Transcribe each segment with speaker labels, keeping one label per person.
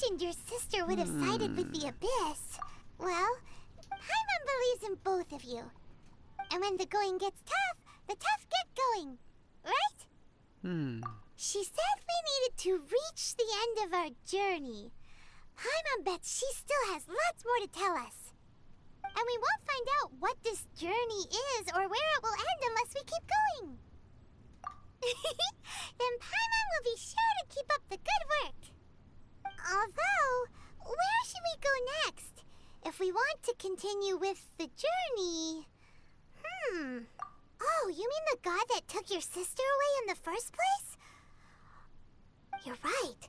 Speaker 1: imagined your sister would have sided with the Abyss. Well, Paimon believes in both of you. And when the going gets tough, the tough get going. Right? She said we needed to reach the end of our journey. Paimon bets she still has lots more to tell us. And we won't find out what this journey is or where it will end unless we keep going. Then Paimon will be sure to keep up the good work. Although, where should we go next? If we want to continue with the journey... Oh, you mean the god that took your sister away in the first place? You're right.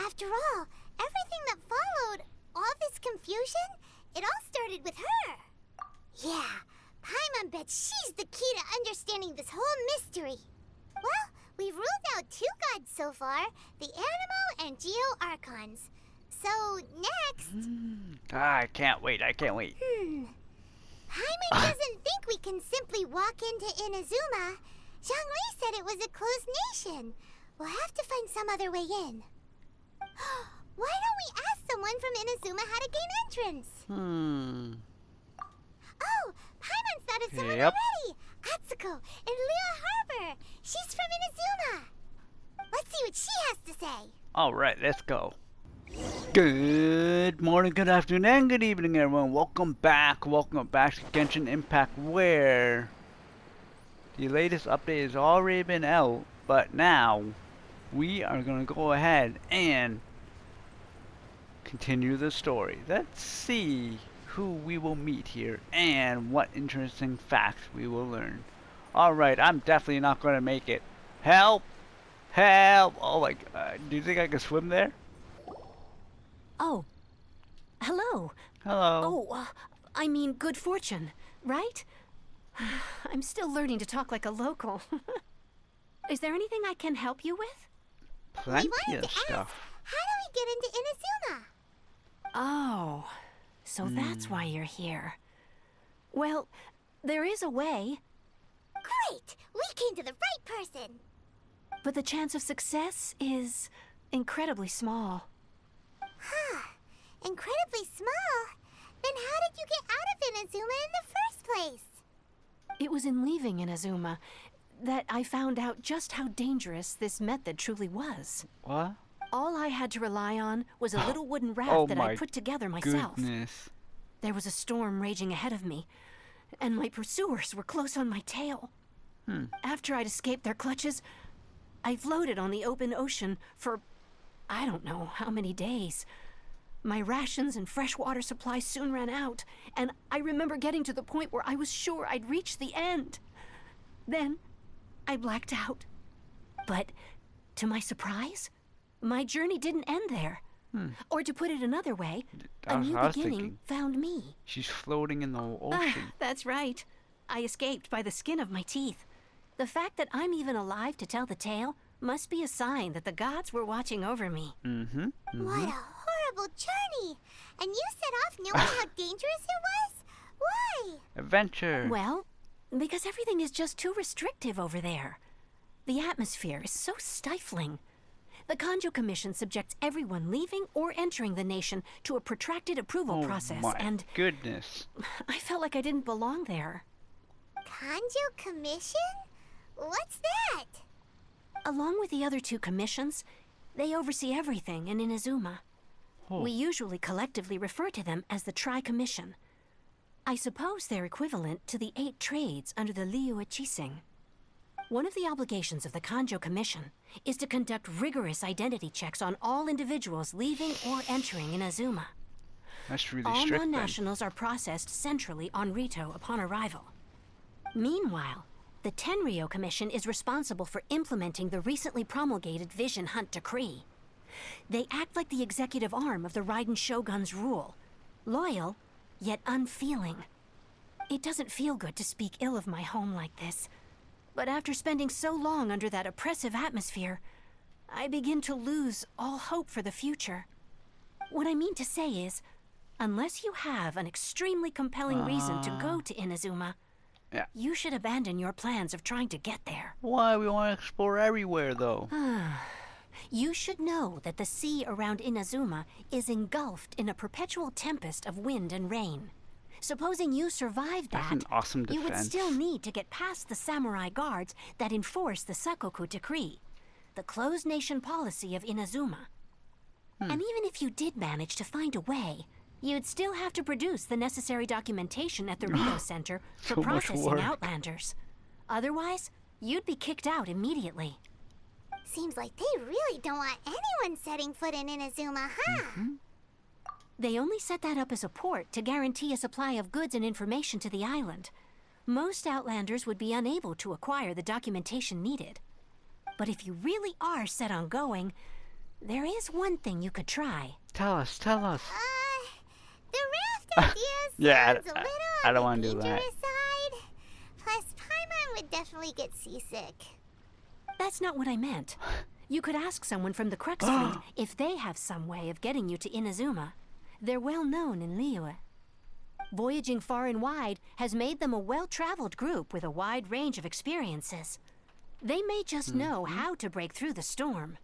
Speaker 1: After all, everything that followed, all this confusion, it all started with her. Yeah, Paimon bets she's the key to understanding this whole mystery. Well, we've ruled out 2 gods so far, the Animo and Geo Archons. So, next...
Speaker 2: I can't wait.
Speaker 1: Paimon doesn't think we can simply walk into Inazuma. Zhongli said it was a closed nation. We'll have to find some other way in. Why don't we ask someone from Inazuma how to gain entrance? Oh, Paimon's thought of someone already. Atsuko in Liyue Harbor. She's from Inazuma. Let's see what she has to say.
Speaker 2: Alright, let's go. Good morning, good afternoon, and good evening, everyone. Welcome back to Genshin Impact, where the latest update has already been out, but now we are going to go ahead and continue the story. Let's see who we will meet here and what interesting facts we will learn. Alright, I'm definitely not going to make it. Help! Help! Oh my god, do you think I can swim there?
Speaker 3: Oh, hello.
Speaker 2: Hello.
Speaker 3: Oh, I mean good fortune, right? I'm still learning to talk like a local. Is there anything I can help you with?
Speaker 2: Plenty
Speaker 1: We wanted
Speaker 2: of
Speaker 1: to
Speaker 2: stuff.
Speaker 1: ask, how do we get into Inazuma?
Speaker 3: Oh, so that's why you're here. Well, there is a way,
Speaker 1: Great! We came to the right person.
Speaker 3: but the chance of success is incredibly small.
Speaker 1: Incredibly small. Then how did you get out of Inazuma in the first place?
Speaker 3: It was in leaving Inazuma that I found out just how dangerous this method truly was.
Speaker 2: What?
Speaker 3: All I had to rely on was a little wooden raft that I put together myself.
Speaker 2: Goodness.
Speaker 3: There was a storm raging ahead of me, and my pursuers were close on my tail. After I'd escaped their clutches, I floated on the open ocean for I don't know how many days. My rations and fresh water supplies soon ran out, and I remember getting to the point where I was sure I'd reached the end. Then, I blacked out. But, to my surprise, my journey didn't end there. Or to put it another way, a new beginning found me.
Speaker 2: She's floating in the ocean.
Speaker 3: That's right. I escaped by the skin of my teeth. The fact that I'm even alive to tell the tale must be a sign that the gods were watching over me.
Speaker 1: What a horrible journey! And you set off knowing how dangerous it was? Why?
Speaker 2: Adventure.
Speaker 3: Well, because everything is just too restrictive over there. The atmosphere is so stifling. The Kanjo Commission subjects everyone leaving or entering the nation to a protracted approval process, and
Speaker 2: goodness.
Speaker 3: I felt like I didn't belong there.
Speaker 1: Kanjo Commission? What's that?
Speaker 3: Along with the other 2 commissions, they oversee everything in Inazuma. We usually collectively refer to them as the Tri-Commission. I suppose they're equivalent to the 8 trades under the Liyue Chising. One of the obligations of the Kanjo Commission is to conduct rigorous identity checks on all individuals leaving or entering Inazuma.
Speaker 2: That's really
Speaker 3: All
Speaker 2: strict.
Speaker 3: non-nationals are processed centrally on Rito upon arrival. Meanwhile, the Tenryo Commission is responsible for implementing the recently promulgated Vision Hunt Decree. They act like the executive arm of the Raiden Shogun's rule, loyal, yet unfeeling. It doesn't feel good to speak ill of my home like this, but after spending so long under that oppressive atmosphere, I begin to lose all hope for the future. What I mean to say is, unless you have an extremely compelling reason to go to Inazuma, you should abandon your plans of trying to get there.
Speaker 2: Why? We want to explore everywhere, though.
Speaker 3: You should know that the sea around Inazuma is engulfed in a perpetual tempest of wind and rain. Supposing you survived
Speaker 2: That's
Speaker 3: that,
Speaker 2: an awesome
Speaker 3: you would
Speaker 2: defense.
Speaker 3: still need to get past the samurai guards that enforce the Sakoku Decree, the closed nation policy of Inazuma. And even if you did manage to find a way, you'd still have to produce the necessary documentation at the Rito Center for
Speaker 2: So much
Speaker 3: processing
Speaker 2: work.
Speaker 3: Outlanders. Otherwise, you'd be kicked out immediately.
Speaker 1: Seems like they really don't want anyone setting foot in Inazuma, huh?
Speaker 3: They only set that up as a port to guarantee a supply of goods and information to the island. Most Outlanders would be unable to acquire the documentation needed. But if you really are set on going, there is one thing you could try.
Speaker 2: Tell us, tell us.
Speaker 1: The raft idea
Speaker 2: Yeah,
Speaker 1: sounds a little
Speaker 2: I don't
Speaker 1: on
Speaker 2: wanna
Speaker 1: the
Speaker 2: do that.
Speaker 1: dangerous side. Plus, Paimon would definitely get seasick.
Speaker 3: That's not what I meant. You could ask someone from the Crux fleet if they have some way of getting you to Inazuma. They're well known in Liyue. Voyaging far and wide has made them a well-traveled group with a wide range of experiences. They may just know how to break through the storm.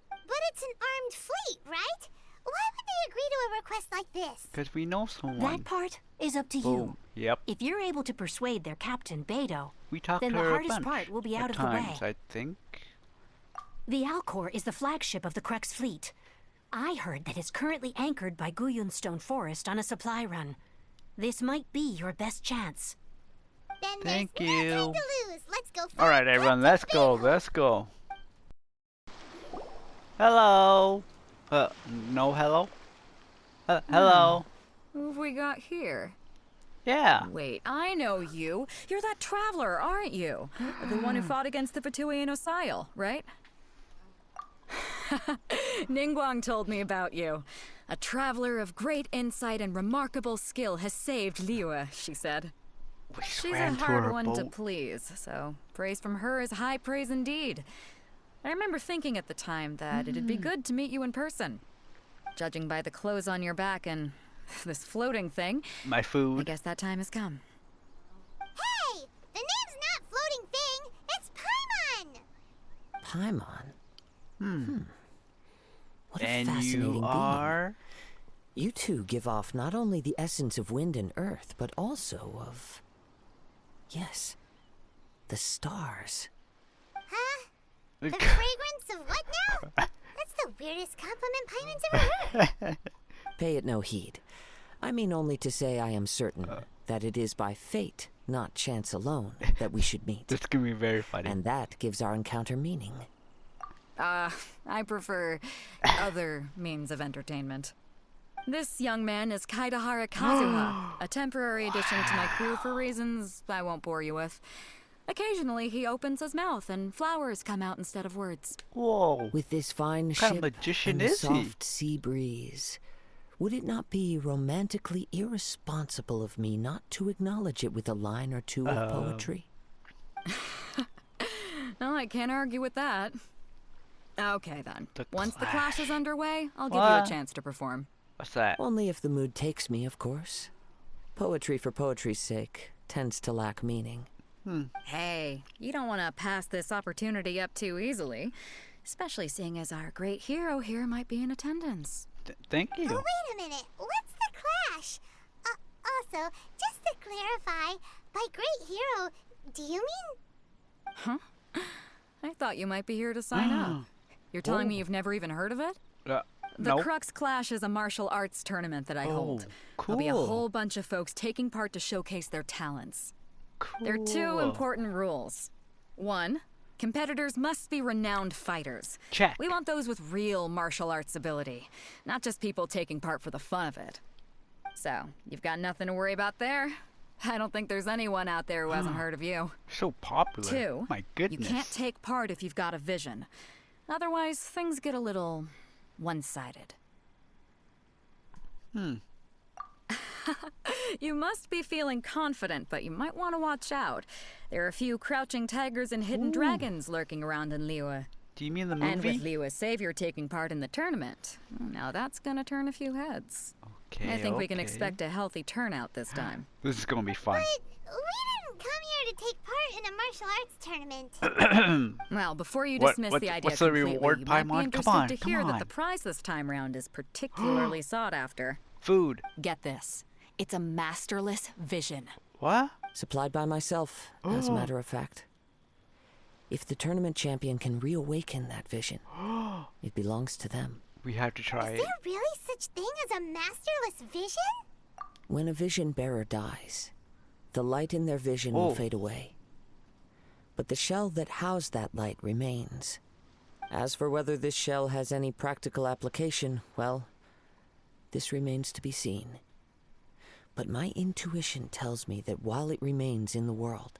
Speaker 1: But it's an armed fleet, right? Why would they agree to a request like this?
Speaker 2: Because we know someone.
Speaker 3: That part is up to you.
Speaker 2: Boom. Yep.
Speaker 3: If you're able to persuade their captain, Beidou,
Speaker 2: We talked
Speaker 3: then
Speaker 2: to
Speaker 3: the
Speaker 2: her
Speaker 3: hardest
Speaker 2: a bunch
Speaker 3: part will be
Speaker 2: at
Speaker 3: out of
Speaker 2: times,
Speaker 3: the way.
Speaker 2: I think.
Speaker 3: The Alcor is the flagship of the Crux fleet. I heard that it's currently anchored by Guyunstone Forest on a supply run. This might be your best chance.
Speaker 1: Then
Speaker 2: Thank
Speaker 1: there's no time
Speaker 2: you.
Speaker 1: to lose. Let's go.
Speaker 2: All right, everyone, let's go. Let's go. Hello. No hello. Hello.
Speaker 4: Who have we got here?
Speaker 2: Yeah.
Speaker 4: Wait, I know you. You're that traveler, aren't you? The one who fought against the Fatui and Osile, right? Ningguang told me about you. A traveler of great insight and remarkable skill has saved Liyue, she said.
Speaker 2: We
Speaker 4: She's a
Speaker 2: swam to
Speaker 4: hard
Speaker 2: her
Speaker 4: one to
Speaker 2: boat.
Speaker 4: please, so praise from her is high praise indeed. I remember thinking at the time that it'd be good to meet you in person. Judging by the clothes on your back and this floating thing,
Speaker 2: My
Speaker 4: I
Speaker 2: food.
Speaker 4: guess that time has come.
Speaker 1: Hey, the name's not Floating Thing. It's Paimon.
Speaker 5: Paimon? What a
Speaker 2: And
Speaker 5: fascinating
Speaker 2: you
Speaker 5: being.
Speaker 2: are.
Speaker 5: You two give off not only the essence of wind and earth, but also of... Yes, the stars.
Speaker 1: Huh? The fragrance of what now? That's the weirdest compliment Paimon's ever heard.
Speaker 5: Pay it no heed. I mean only to say I am certain that it is by fate, not chance alone, that we should meet.
Speaker 2: This is gonna be very funny.
Speaker 5: And that gives our encounter meaning.
Speaker 4: I prefer other means of entertainment. This young man is Kaidahara Kazuha, a temporary addition to my crew for reasons I won't bore you with. Occasionally, he opens his mouth and flowers come out instead of words.
Speaker 2: Whoa.
Speaker 5: With this fine
Speaker 2: What kind
Speaker 5: ship
Speaker 2: of magician
Speaker 5: and the
Speaker 2: is he?
Speaker 5: soft sea breeze, would it not be romantically irresponsible of me not to acknowledge it with a line or two of poetry?
Speaker 4: No, I can't argue with that. Okay, then.
Speaker 2: The
Speaker 4: Once the
Speaker 2: Clash.
Speaker 4: clash is underway, I'll give you
Speaker 2: What?
Speaker 4: a chance to perform.
Speaker 2: What's that?
Speaker 5: Only if the mood takes me, of course. Poetry for poetry's sake tends to lack meaning.
Speaker 4: Hey, you don't want to pass this opportunity up too easily, especially seeing as our great hero here might be in attendance.
Speaker 2: Thank
Speaker 1: Oh,
Speaker 2: you.
Speaker 1: wait a minute. What's the clash? Also, just to clarify, by great hero, do you mean...
Speaker 4: I thought you might be here to sign up. You're telling me you've never even heard of it? The
Speaker 2: Nope.
Speaker 4: Crux Clash is a martial arts tournament that I hold.
Speaker 2: cool.
Speaker 4: There'll be a whole bunch of folks taking part to showcase their talents. There are two
Speaker 2: Cool.
Speaker 4: important rules. One, competitors must be renowned fighters.
Speaker 2: Check.
Speaker 4: We want those with real martial arts ability, not just people taking part for the fun of it. So, you've got nothing to worry about there. I don't think there's anyone out there who hasn't heard of you.
Speaker 2: So popular.
Speaker 4: Two,
Speaker 2: My goodness.
Speaker 4: you can't take part if you've got a vision. Otherwise, things get a little one-sided. You must be feeling confident, but you might want to watch out. There are a few crouching tigers and hidden dragons lurking around in Liyue.
Speaker 2: Do you mean the
Speaker 4: And with
Speaker 2: movie?
Speaker 4: Liyue's savior taking part in the tournament, now that's gonna turn a few heads.
Speaker 2: Okay,
Speaker 4: I think we can
Speaker 2: okay.
Speaker 4: expect a healthy turnout this time.
Speaker 2: This is gonna be fun.
Speaker 1: But we didn't come here here to take part in a martial arts tournament.
Speaker 4: Well, before you
Speaker 2: What-
Speaker 4: dismiss
Speaker 2: what-
Speaker 4: the idea
Speaker 2: what's the
Speaker 4: completely,
Speaker 2: reward,
Speaker 4: you might be
Speaker 2: Paimon? Come
Speaker 4: interested
Speaker 2: on,
Speaker 4: to
Speaker 2: come
Speaker 4: hear that
Speaker 2: on.
Speaker 4: the prize this time round is particularly sought after.
Speaker 2: Food.
Speaker 4: Get this. It's a masterless vision.
Speaker 2: What?
Speaker 5: Supplied by myself, as a matter of fact. If the tournament champion can reawaken that vision, it belongs to them.
Speaker 2: We have to try
Speaker 1: Is
Speaker 2: it.
Speaker 1: there really such thing as a masterless vision?
Speaker 5: When a vision bearer dies, the light in their vision will fade away. But the shell that housed that light remains. As for whether this shell has any practical application, well, this remains to be seen. But my intuition tells me that while it remains in the world,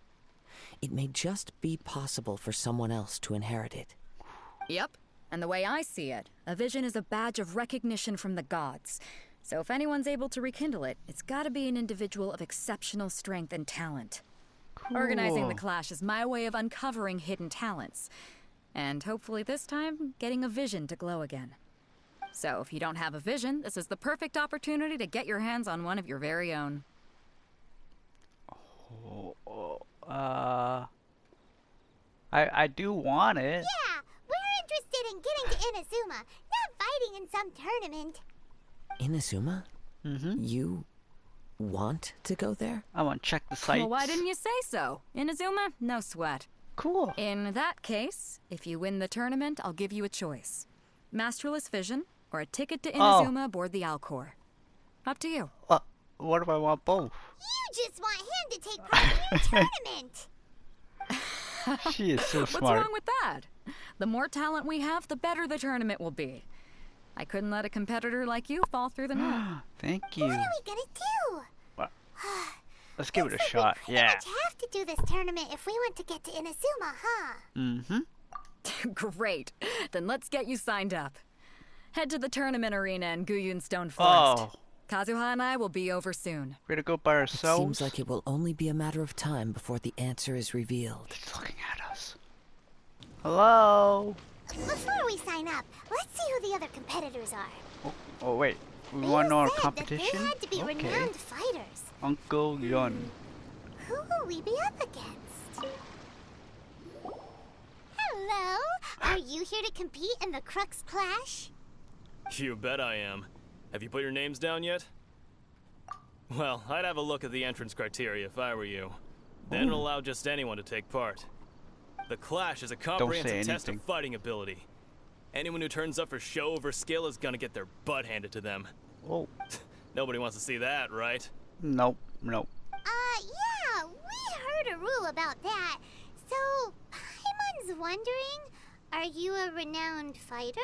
Speaker 5: it may just be possible for someone else to inherit it.
Speaker 4: Yep. And the way I see it, a vision is a badge of recognition from the gods. So if anyone's able to rekindle it, it's gotta be an individual of exceptional strength and talent. Organizing the clash is my way of uncovering hidden talents. And hopefully this time, getting a vision to glow again. So if you don't have a vision, this is the perfect opportunity to get your hands on one of your very own.
Speaker 2: I do want it.
Speaker 1: Yeah, we're interested in getting to Inazuma, not fighting in some tournament.
Speaker 5: Inazuma? You want to go there?
Speaker 2: I want to check the sites.
Speaker 4: Well, why didn't you say so? Inazuma? No sweat.
Speaker 2: Cool.
Speaker 4: In that case, if you win the tournament, I'll give you a choice. Masterless Vision, or a ticket to Inazuma aboard the Alcor. Up to you.
Speaker 2: What if I want both?
Speaker 1: You just want him to take part in your tournament.
Speaker 2: She is so
Speaker 4: What's
Speaker 2: smart.
Speaker 4: wrong with that? The more talent we have, the better the tournament will be. I couldn't let a competitor like you fall through the net.
Speaker 2: Thank
Speaker 1: What
Speaker 2: you.
Speaker 1: are we gonna do?
Speaker 2: Let's give it a
Speaker 1: Looks like
Speaker 2: shot.
Speaker 1: We
Speaker 2: Yeah.
Speaker 1: pretty much have to do this tournament if we want to get to Inazuma, huh?
Speaker 2: Mm-hmm.
Speaker 4: Great. Then let's get you signed up. Head to the tournament arena in Guyun Stone Forest.
Speaker 2: Oh,
Speaker 4: Kazuha and I will be over soon.
Speaker 2: we're gonna go by
Speaker 5: It
Speaker 2: ourselves.
Speaker 5: seems like it will only be a matter of time before the answer is revealed.
Speaker 2: He's looking at us. Hello.
Speaker 1: Before we sign up, let's see who the other competitors are.
Speaker 2: Oh wait. We
Speaker 1: They
Speaker 2: want to know our
Speaker 1: said
Speaker 2: competition?
Speaker 1: That they had to be
Speaker 2: Okay.
Speaker 1: renowned fighters.
Speaker 2: Uncle Yun.
Speaker 1: Who will we be up against? Hello? Are you here to compete in the Crux Clash?
Speaker 6: You bet I am. Have you put your names down yet? Well, I'd have a look at the entrance criteria if I were you. Then allow just anyone to take part. The Clash is a comprehensive test of
Speaker 2: anything.
Speaker 6: fighting ability. Anyone who turns up for show over skill is gonna get their butt handed to them.
Speaker 2: Oh,
Speaker 6: Nobody wants to see that, right?
Speaker 2: nope, nope.
Speaker 1: Yeah, we heard a rule about that. So, Paimon's wondering, are you a renowned fighter?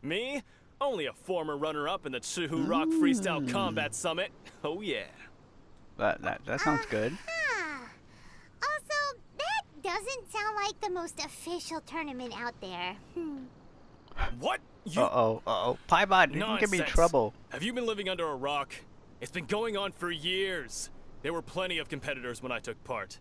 Speaker 6: Me? Only a former runner-up in the Chihu Rock Freestyle Combat Summit. Oh yeah.
Speaker 2: That sounds good.
Speaker 1: Ah. Also, that doesn't sound like the most official tournament out there.
Speaker 6: What? You
Speaker 2: Uh-oh. Paimon, you can get me in
Speaker 6: Nonsense.
Speaker 2: trouble.
Speaker 6: Have you been living under a rock? It's been going on for years. There were plenty of competitors when I took part.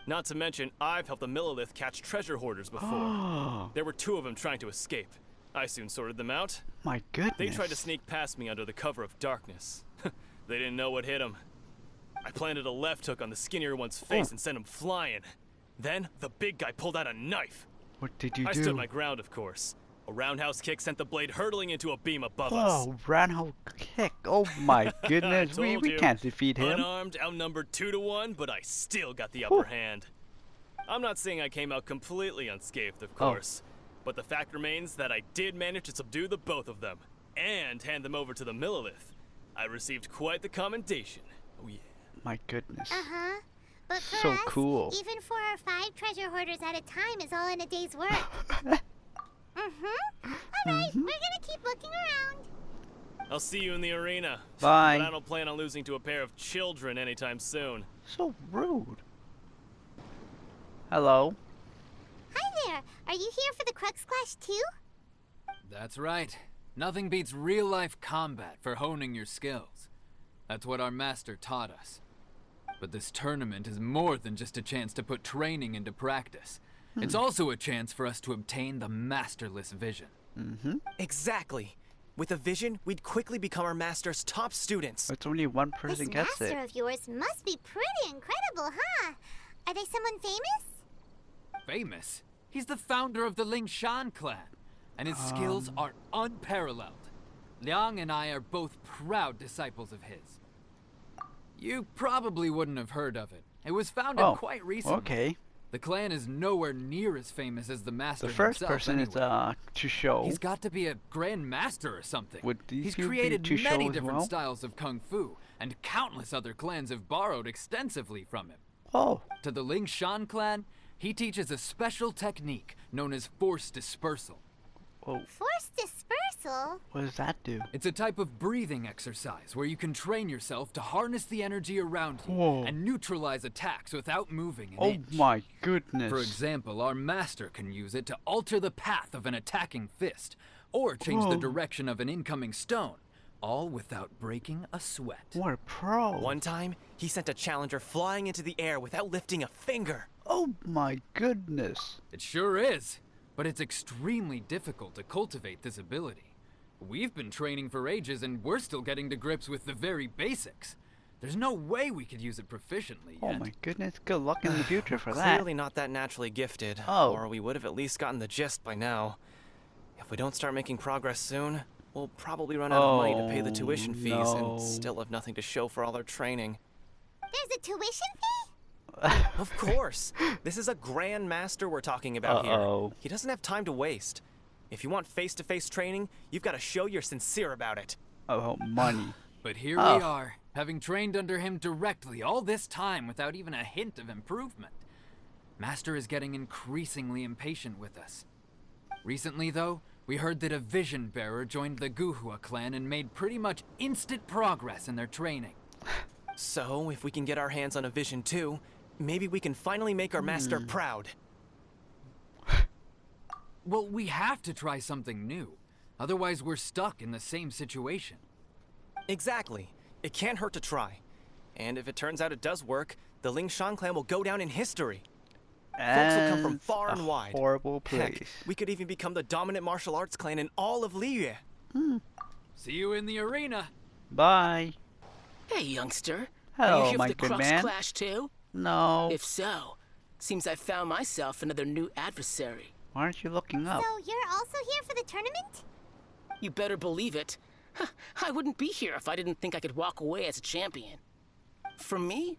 Speaker 6: Not to mention, I've helped the Millilith catch treasure hoarders before. There were 2 of them trying to escape. I soon sorted them out.
Speaker 2: My goodness.
Speaker 6: They tried to sneak past me under the cover of darkness. They didn't know what hit them. I planted a left hook on the skinnier one's face and sent him flying. Then, the big guy pulled out a knife.
Speaker 2: What did you
Speaker 6: I
Speaker 2: do?
Speaker 6: stood my ground, of course. A roundhouse kick sent the blade hurtling into a beam above us.
Speaker 2: Oh, roundhouse kick. Oh my goodness.
Speaker 6: I told
Speaker 2: we
Speaker 6: you.
Speaker 2: can't defeat him.
Speaker 6: Unarmed, outnumbered 2-1, but I still got the upper hand. I'm not saying I came out completely unscathed, of course. But the fact remains that I did manage to subdue the both of them, and hand them over to the Millilith. I received quite the commendation. Oh yeah.
Speaker 2: My goodness.
Speaker 1: Uh-huh. But for
Speaker 2: So
Speaker 1: us,
Speaker 2: cool.
Speaker 1: even 4 or 5 treasure hoarders at a time is all in a day's work. Alright, we're gonna keep looking around.
Speaker 6: I'll see you in the arena.
Speaker 2: Bye.
Speaker 6: But I don't plan on losing to a pair of children anytime soon.
Speaker 2: So rude. Hello.
Speaker 1: Hi there. Are you here for the Crux Clash too?
Speaker 7: That's right. Nothing beats real-life combat for honing your skills. That's what our master taught us. But this tournament is more than just a chance to put training into practice. It's also a chance for us to obtain the masterless vision.
Speaker 8: Exactly. With a vision, we'd quickly become our master's top students.
Speaker 2: It's only one
Speaker 1: This
Speaker 2: person gets
Speaker 1: master
Speaker 2: it.
Speaker 1: of yours must be pretty incredible, huh? Are they someone famous?
Speaker 7: Famous? He's the founder of the Lingshan clan, and his skills are unparalleled. Liang and I are both proud disciples of his. You probably wouldn't have heard of it. It was founded quite recently.
Speaker 2: Okay.
Speaker 7: The clan is nowhere near as famous as the master
Speaker 2: The first
Speaker 7: himself
Speaker 2: person is
Speaker 7: anyway.
Speaker 2: to show.
Speaker 7: He's got to be a grand master or something.
Speaker 2: Would these
Speaker 7: He's
Speaker 2: two be
Speaker 7: created
Speaker 2: to show
Speaker 7: many
Speaker 2: as
Speaker 7: different
Speaker 2: well?
Speaker 7: styles of kung fu, and countless other clans have borrowed extensively from him.
Speaker 2: Oh.
Speaker 7: To the Lingshan clan, he teaches a special technique known as force dispersal.
Speaker 2: Oh.
Speaker 1: Force dispersal?
Speaker 2: What does that do?
Speaker 7: It's a type of breathing exercise where you can train yourself to harness the energy around you
Speaker 2: Whoa.
Speaker 7: and neutralize attacks without moving an
Speaker 2: Oh
Speaker 7: inch.
Speaker 2: my goodness.
Speaker 7: For example, our master can use it to alter the path of an attacking fist, or change the
Speaker 2: Whoa.
Speaker 7: direction of an incoming stone, all without breaking a sweat.
Speaker 2: What a pro.
Speaker 8: One time, he sent a challenger flying into the air without lifting a finger.
Speaker 2: Oh my goodness.
Speaker 7: It sure is, but it's extremely difficult to cultivate this ability. We've been training for ages and we're still getting to grips with the very basics. There's no way we could use it proficiently
Speaker 2: Oh
Speaker 7: yet.
Speaker 2: my goodness. Good luck in the future for that.
Speaker 8: Clearly not that naturally gifted,
Speaker 2: Oh.
Speaker 8: or we would have at least gotten the gist by now. If we don't start making progress soon, we'll probably run out of money to pay the tuition fees
Speaker 2: no.
Speaker 8: and still have nothing to show for all our training.
Speaker 1: There's a tuition fee?
Speaker 8: Of course! This is a grand master we're talking about
Speaker 2: Uh-oh.
Speaker 8: here. He doesn't have time to waste. If you want face-to-face training, you've got to show you're sincere about it.
Speaker 2: Oh, money.
Speaker 7: But here
Speaker 2: Oh.
Speaker 7: we are, having trained under him directly all this time without even a hint of improvement. Master is getting increasingly impatient with us. Recently, though, we heard that a vision bearer joined the Guhua clan and made pretty much instant progress in their training.
Speaker 8: So, if we can get our hands on a vision too, maybe we can finally make our master proud.
Speaker 7: Well, we have to try something new. Otherwise, we're stuck in the same situation.
Speaker 8: Exactly. It can't hurt to try. And if it turns out it does work, the Lingshan clan will go down in history. Folks will come from far and wide.
Speaker 2: Horrible place.
Speaker 8: Heck, we could even become the dominant martial arts clan in all of Liyue.
Speaker 7: See you in the arena.
Speaker 2: Bye.
Speaker 9: Hey, youngster.
Speaker 2: Hello,
Speaker 9: Are you here
Speaker 2: my
Speaker 9: for the
Speaker 2: good
Speaker 9: Crux
Speaker 2: man.
Speaker 9: Clash too?
Speaker 2: No.
Speaker 9: If so, seems I found myself another new adversary.
Speaker 2: Why aren't you looking up?
Speaker 1: So you're also here for the tournament?
Speaker 9: You better believe it. I wouldn't be here if I didn't think I could walk away as a champion. For me,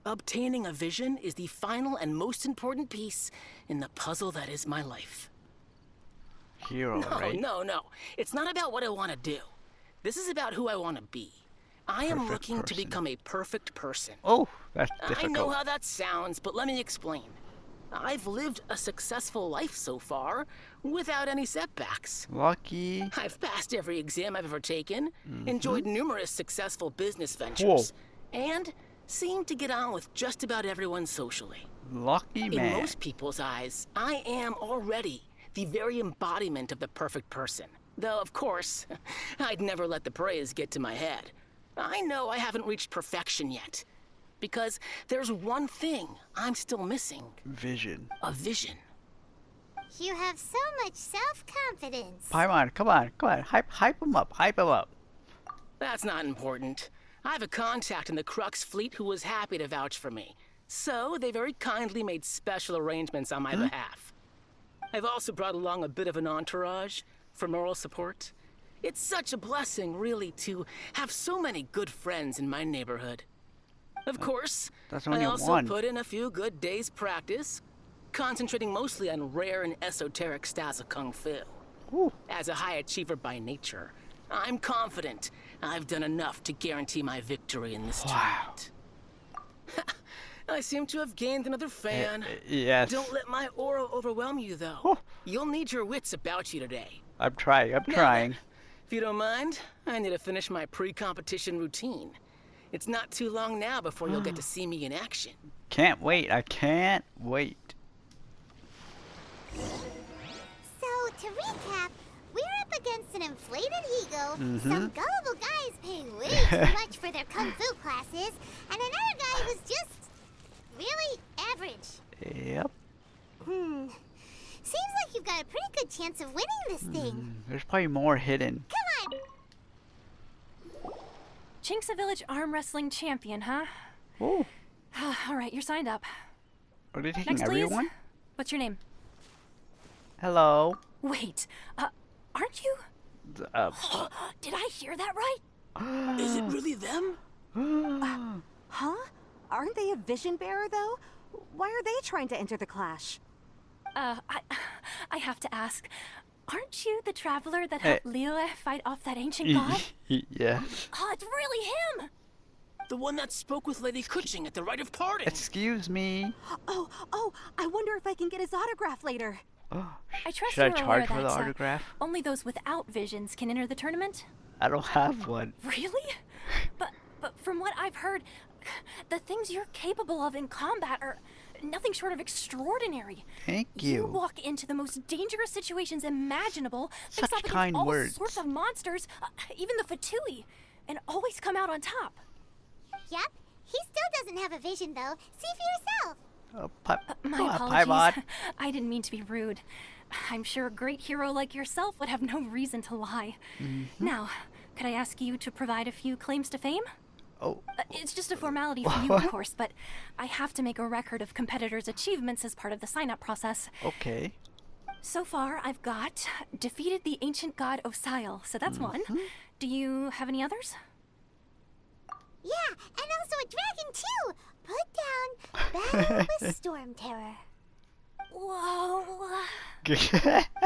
Speaker 9: obtaining a vision is the final and most important piece in the puzzle that is my life.
Speaker 2: Hero, right?
Speaker 9: No. It's not about what I want to do. This is about who I want to be. I am
Speaker 2: Perfect
Speaker 9: looking to
Speaker 2: person.
Speaker 9: become a perfect person.
Speaker 2: Oh, that's difficult.
Speaker 9: I know how that sounds, but let me explain. I've lived a successful life so far, without any setbacks.
Speaker 2: Lucky.
Speaker 9: I've passed every exam I've ever taken, enjoyed numerous successful business ventures, and seemed to get on with just about everyone socially.
Speaker 2: Lucky
Speaker 9: In
Speaker 2: man.
Speaker 9: most people's eyes, I am already the very embodiment of the perfect person. Though, of course, I'd never let the praise get to my head. I know I haven't reached perfection yet, because there's one thing I'm still missing.
Speaker 2: Vision.
Speaker 9: A vision.
Speaker 1: You have so much self-confidence.
Speaker 2: Paimon, come on. Hype him up.
Speaker 9: That's not important. I have a contact in the Crux fleet who was happy to vouch for me. So they very kindly made special arrangements on my behalf. I've also brought along a bit of an entourage for moral support. It's such a blessing, really, to have so many good friends in my neighborhood. Of course,
Speaker 2: That's only
Speaker 9: I also
Speaker 2: one.
Speaker 9: put in a few good days' practice, concentrating mostly on rare and esoteric styles of kung fu.
Speaker 2: Ooh.
Speaker 9: As a high achiever by nature, I'm confident I've done enough to guarantee my victory in this tournament. I seem to have gained another fan.
Speaker 2: Yes.
Speaker 9: Don't let my aura overwhelm you, though.
Speaker 2: Oh.
Speaker 9: You'll need your wits about you today.
Speaker 2: I'm trying.
Speaker 9: If you don't mind, I need to finish my pre-competition routine. It's not too long now before you'll get to see me in action.
Speaker 2: Can't wait. I can't wait.
Speaker 1: So, to recap, we're up against an inflated ego, some gullible guys paying way too much for their kung fu classes, and another guy who's just really average.
Speaker 2: Yep.
Speaker 1: Seems like you've got a pretty good chance of winning this thing.
Speaker 2: There's probably more hidden.
Speaker 1: Come on,
Speaker 10: Chinksa Village arm wrestling champion, huh?
Speaker 2: Oh,
Speaker 10: All right, you're signed up.
Speaker 2: are they taking
Speaker 10: Next, please.
Speaker 2: everyone?
Speaker 10: What's your name?
Speaker 2: Hello.
Speaker 10: Wait, aren't you? Did I hear that right?
Speaker 9: Is it really them?
Speaker 11: Huh? Aren't they a vision bearer, though? Why are they trying to enter the clash?
Speaker 10: I have to ask. Aren't you the traveler that helped Liyue fight off that ancient god?
Speaker 2: Yes.
Speaker 10: Oh, it's really him!
Speaker 9: The one that spoke with Lady Kuching at the rite of parting.
Speaker 2: Excuse me.
Speaker 11: Oh, I wonder if I can get his autograph later.
Speaker 10: I trust
Speaker 2: Should I
Speaker 10: you're aware
Speaker 2: charge for
Speaker 10: that
Speaker 2: the autograph?
Speaker 10: only those without visions can enter the tournament.
Speaker 2: I don't have one.
Speaker 10: Really? But from what I've heard, the things you're capable of in combat are nothing short of extraordinary.
Speaker 2: Thank
Speaker 10: You
Speaker 2: you.
Speaker 10: walk into the most dangerous situations imaginable,
Speaker 2: Such
Speaker 10: face off against
Speaker 2: kind
Speaker 10: all
Speaker 2: words.
Speaker 10: sorts of monsters, even the Fatui, and always come out on top.
Speaker 1: Yep. He still doesn't have a vision, though. See for yourself.
Speaker 10: My apologies.
Speaker 2: Paimon.
Speaker 10: I didn't mean to be rude. I'm sure a great hero like yourself would have no reason to lie. Now, could I ask you to provide a few claims to fame?
Speaker 2: Oh.
Speaker 10: It's just a formality for you, of course, but I have to make a record of competitors' achievements as part of the sign-up process.
Speaker 2: Okay.
Speaker 10: So far, I've got defeated the ancient god Osile, so that's one. Do you have any others?
Speaker 1: Yeah, and also a dragon, too. Put down Battle with Storm Terror.
Speaker 10: Whoa.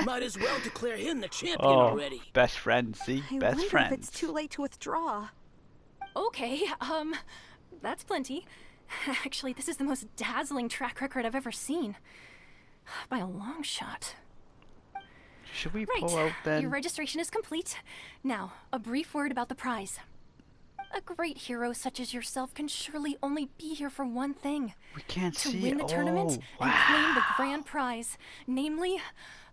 Speaker 9: Might as well declare him the champion
Speaker 2: Oh,
Speaker 9: already.
Speaker 2: best friends, see?
Speaker 11: I
Speaker 2: Best
Speaker 11: wonder
Speaker 2: friends.
Speaker 11: if it's too late to withdraw.
Speaker 10: Okay, that's plenty. Actually, this is the most dazzling track record I've ever seen. By a long shot.
Speaker 2: Should we
Speaker 10: Right,
Speaker 2: pull out then?
Speaker 10: your registration is complete. Now, a brief word about the prize. A great hero such as yourself can surely only be here for one thing.
Speaker 2: We can't
Speaker 10: To
Speaker 2: see.
Speaker 10: win the tournament
Speaker 2: Oh,
Speaker 10: and claim the
Speaker 2: wow.
Speaker 10: grand prize. Namely,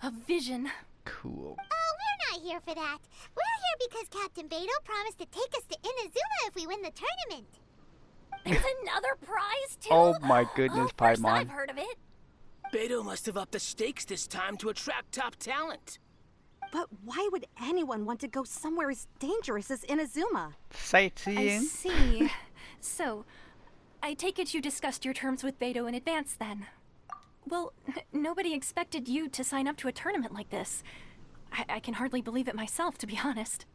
Speaker 10: a vision.
Speaker 2: Cool.
Speaker 1: Oh, we're not here for that. We're here because Captain Beto promised to take us to Inazuma if we win the tournament.
Speaker 10: There's another prize, too?
Speaker 2: Oh my goodness,
Speaker 10: First
Speaker 2: Paimon.
Speaker 10: I've heard of it.
Speaker 9: Beto must have upped the stakes this time to attract top talent.
Speaker 11: But why would anyone want to go somewhere as dangerous as Inazuma?
Speaker 10: I
Speaker 2: Sightseeing?
Speaker 10: see. So, I take it you discussed your terms with Beto in advance, then? Well, nobody expected you to sign up to a tournament like this. I can hardly believe it myself, to be honest.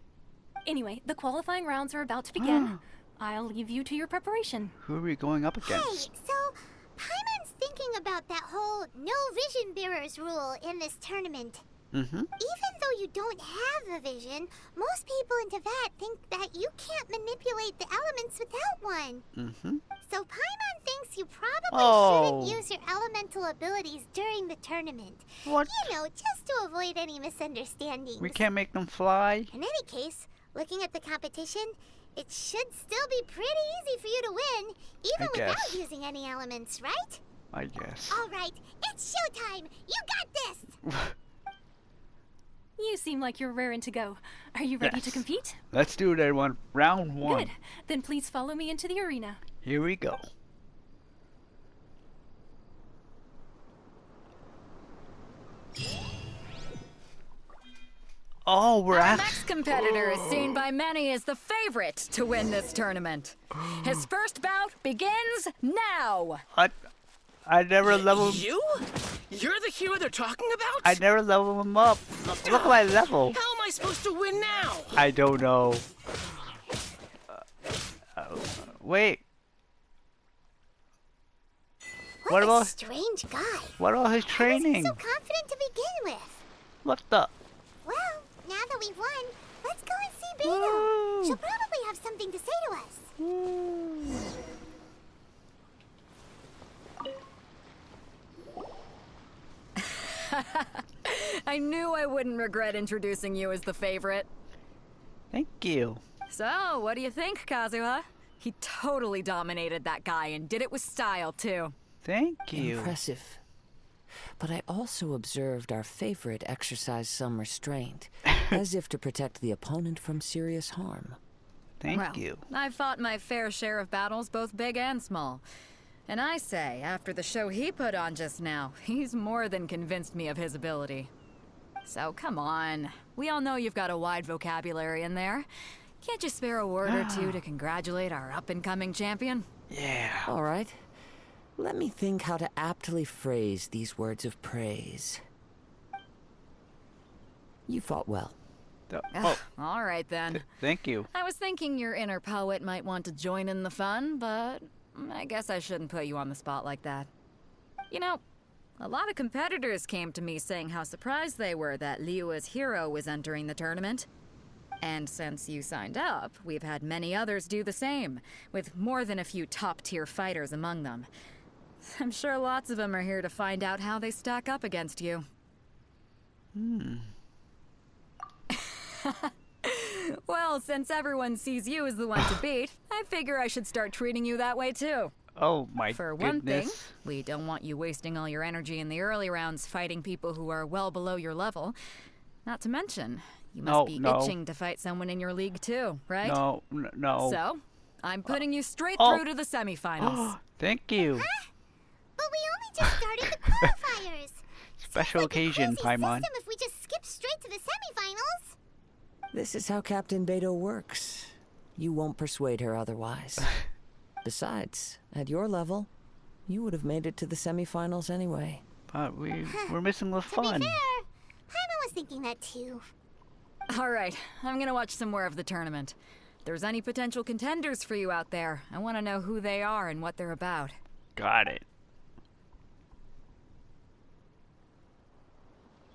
Speaker 10: Anyway, the qualifying rounds are about to begin. I'll leave you to your preparation.
Speaker 2: Who are we going up
Speaker 1: Hey,
Speaker 2: against?
Speaker 1: so Paimon's thinking about that whole no vision bearers rule in this tournament.
Speaker 2: Mm-hmm.
Speaker 1: Even though you don't have a vision, most people in Teyvat think that you can't manipulate the elements without one.
Speaker 2: Mm-hmm.
Speaker 1: So Paimon thinks you probably
Speaker 2: Oh.
Speaker 1: shouldn't use your elemental abilities during the tournament.
Speaker 2: What?
Speaker 1: You know, just to avoid any misunderstandings.
Speaker 2: We can't make them fly?
Speaker 1: In any case, looking at the competition, it should still be pretty easy for you to win, even
Speaker 2: I
Speaker 1: without
Speaker 2: guess.
Speaker 1: using any elements, right?
Speaker 2: I guess.
Speaker 1: All right, it's showtime. You got this.
Speaker 10: You seem like you're raring to go. Are you ready to
Speaker 2: Yes.
Speaker 10: compete?
Speaker 2: Let's do it, everyone. Round one.
Speaker 10: Good. Then please follow me into the arena.
Speaker 2: Here we go. Oh, we're
Speaker 4: Our
Speaker 2: at.
Speaker 4: next competitor is seen by many as the favorite to win this tournament. His first bout begins now.
Speaker 2: I never leveled.
Speaker 9: You? You're the hero they're talking about?
Speaker 2: I never leveled him up. Look at my level.
Speaker 9: How am I supposed to win now?
Speaker 2: I don't know. Wait. What
Speaker 1: What a
Speaker 2: about
Speaker 1: strange guy.
Speaker 2: what about his
Speaker 1: He
Speaker 2: training?
Speaker 1: so confident to begin with.
Speaker 2: What the?
Speaker 1: Well, now that we've won, let's go and see Beto.
Speaker 2: Woo.
Speaker 1: She'll probably have something to say to us.
Speaker 4: I knew I wouldn't regret introducing you as the favorite.
Speaker 2: Thank you.
Speaker 4: So, what do you think, Kazuha? He totally dominated that guy and did it with style, too.
Speaker 2: Thank you.
Speaker 5: Impressive. But I also observed our favorite exercise some restraint, as if to protect the opponent from serious harm.
Speaker 2: Thank
Speaker 4: Well,
Speaker 2: you.
Speaker 4: I've fought my fair share of battles, both big and small. And I say, after the show he put on just now, he's more than convinced me of his ability. So come on. We all know you've got a wide vocabulary in there. Can't you spare a word or two to congratulate our up-and-coming champion?
Speaker 2: Yeah.
Speaker 5: All right. Let me think how to aptly phrase these words of praise. You fought well.
Speaker 2: Oh,
Speaker 4: All right then.
Speaker 2: thank you.
Speaker 4: I was thinking your inner poet might want to join in the fun, but I guess I shouldn't put you on the spot like that. You know, a lot of competitors came to me saying how surprised they were that Liyue's hero was entering the tournament. And since you signed up, we've had many others do the same, with more than a few top-tier fighters among them. I'm sure lots of them are here to find out how they stack up against you. Well, since everyone sees you as the one to beat, I figure I should start treating you that way too.
Speaker 2: Oh my
Speaker 4: For
Speaker 2: goodness.
Speaker 4: one thing, we don't want you wasting all your energy in the early rounds fighting people who are well below your level. Not to mention, you must be itching to fight someone in your league too, right?
Speaker 2: No.
Speaker 4: So, I'm putting you straight through to the semifinals.
Speaker 2: Thank you.
Speaker 1: But we only just started the qualifiers.
Speaker 2: Special occasion, Paimon.
Speaker 1: If we just skip straight to the semifinals.
Speaker 5: This is how Captain Beto works. You won't persuade her otherwise. Besides, at your level, you would have made it to the semifinals anyway.
Speaker 2: But we're missing the
Speaker 1: To be
Speaker 2: fun.
Speaker 1: fair, Paimon was thinking that too.
Speaker 4: All right, I'm gonna watch some more of the tournament. If there's any potential contenders for you out there, I want to know who they are and what they're about.
Speaker 2: Got it.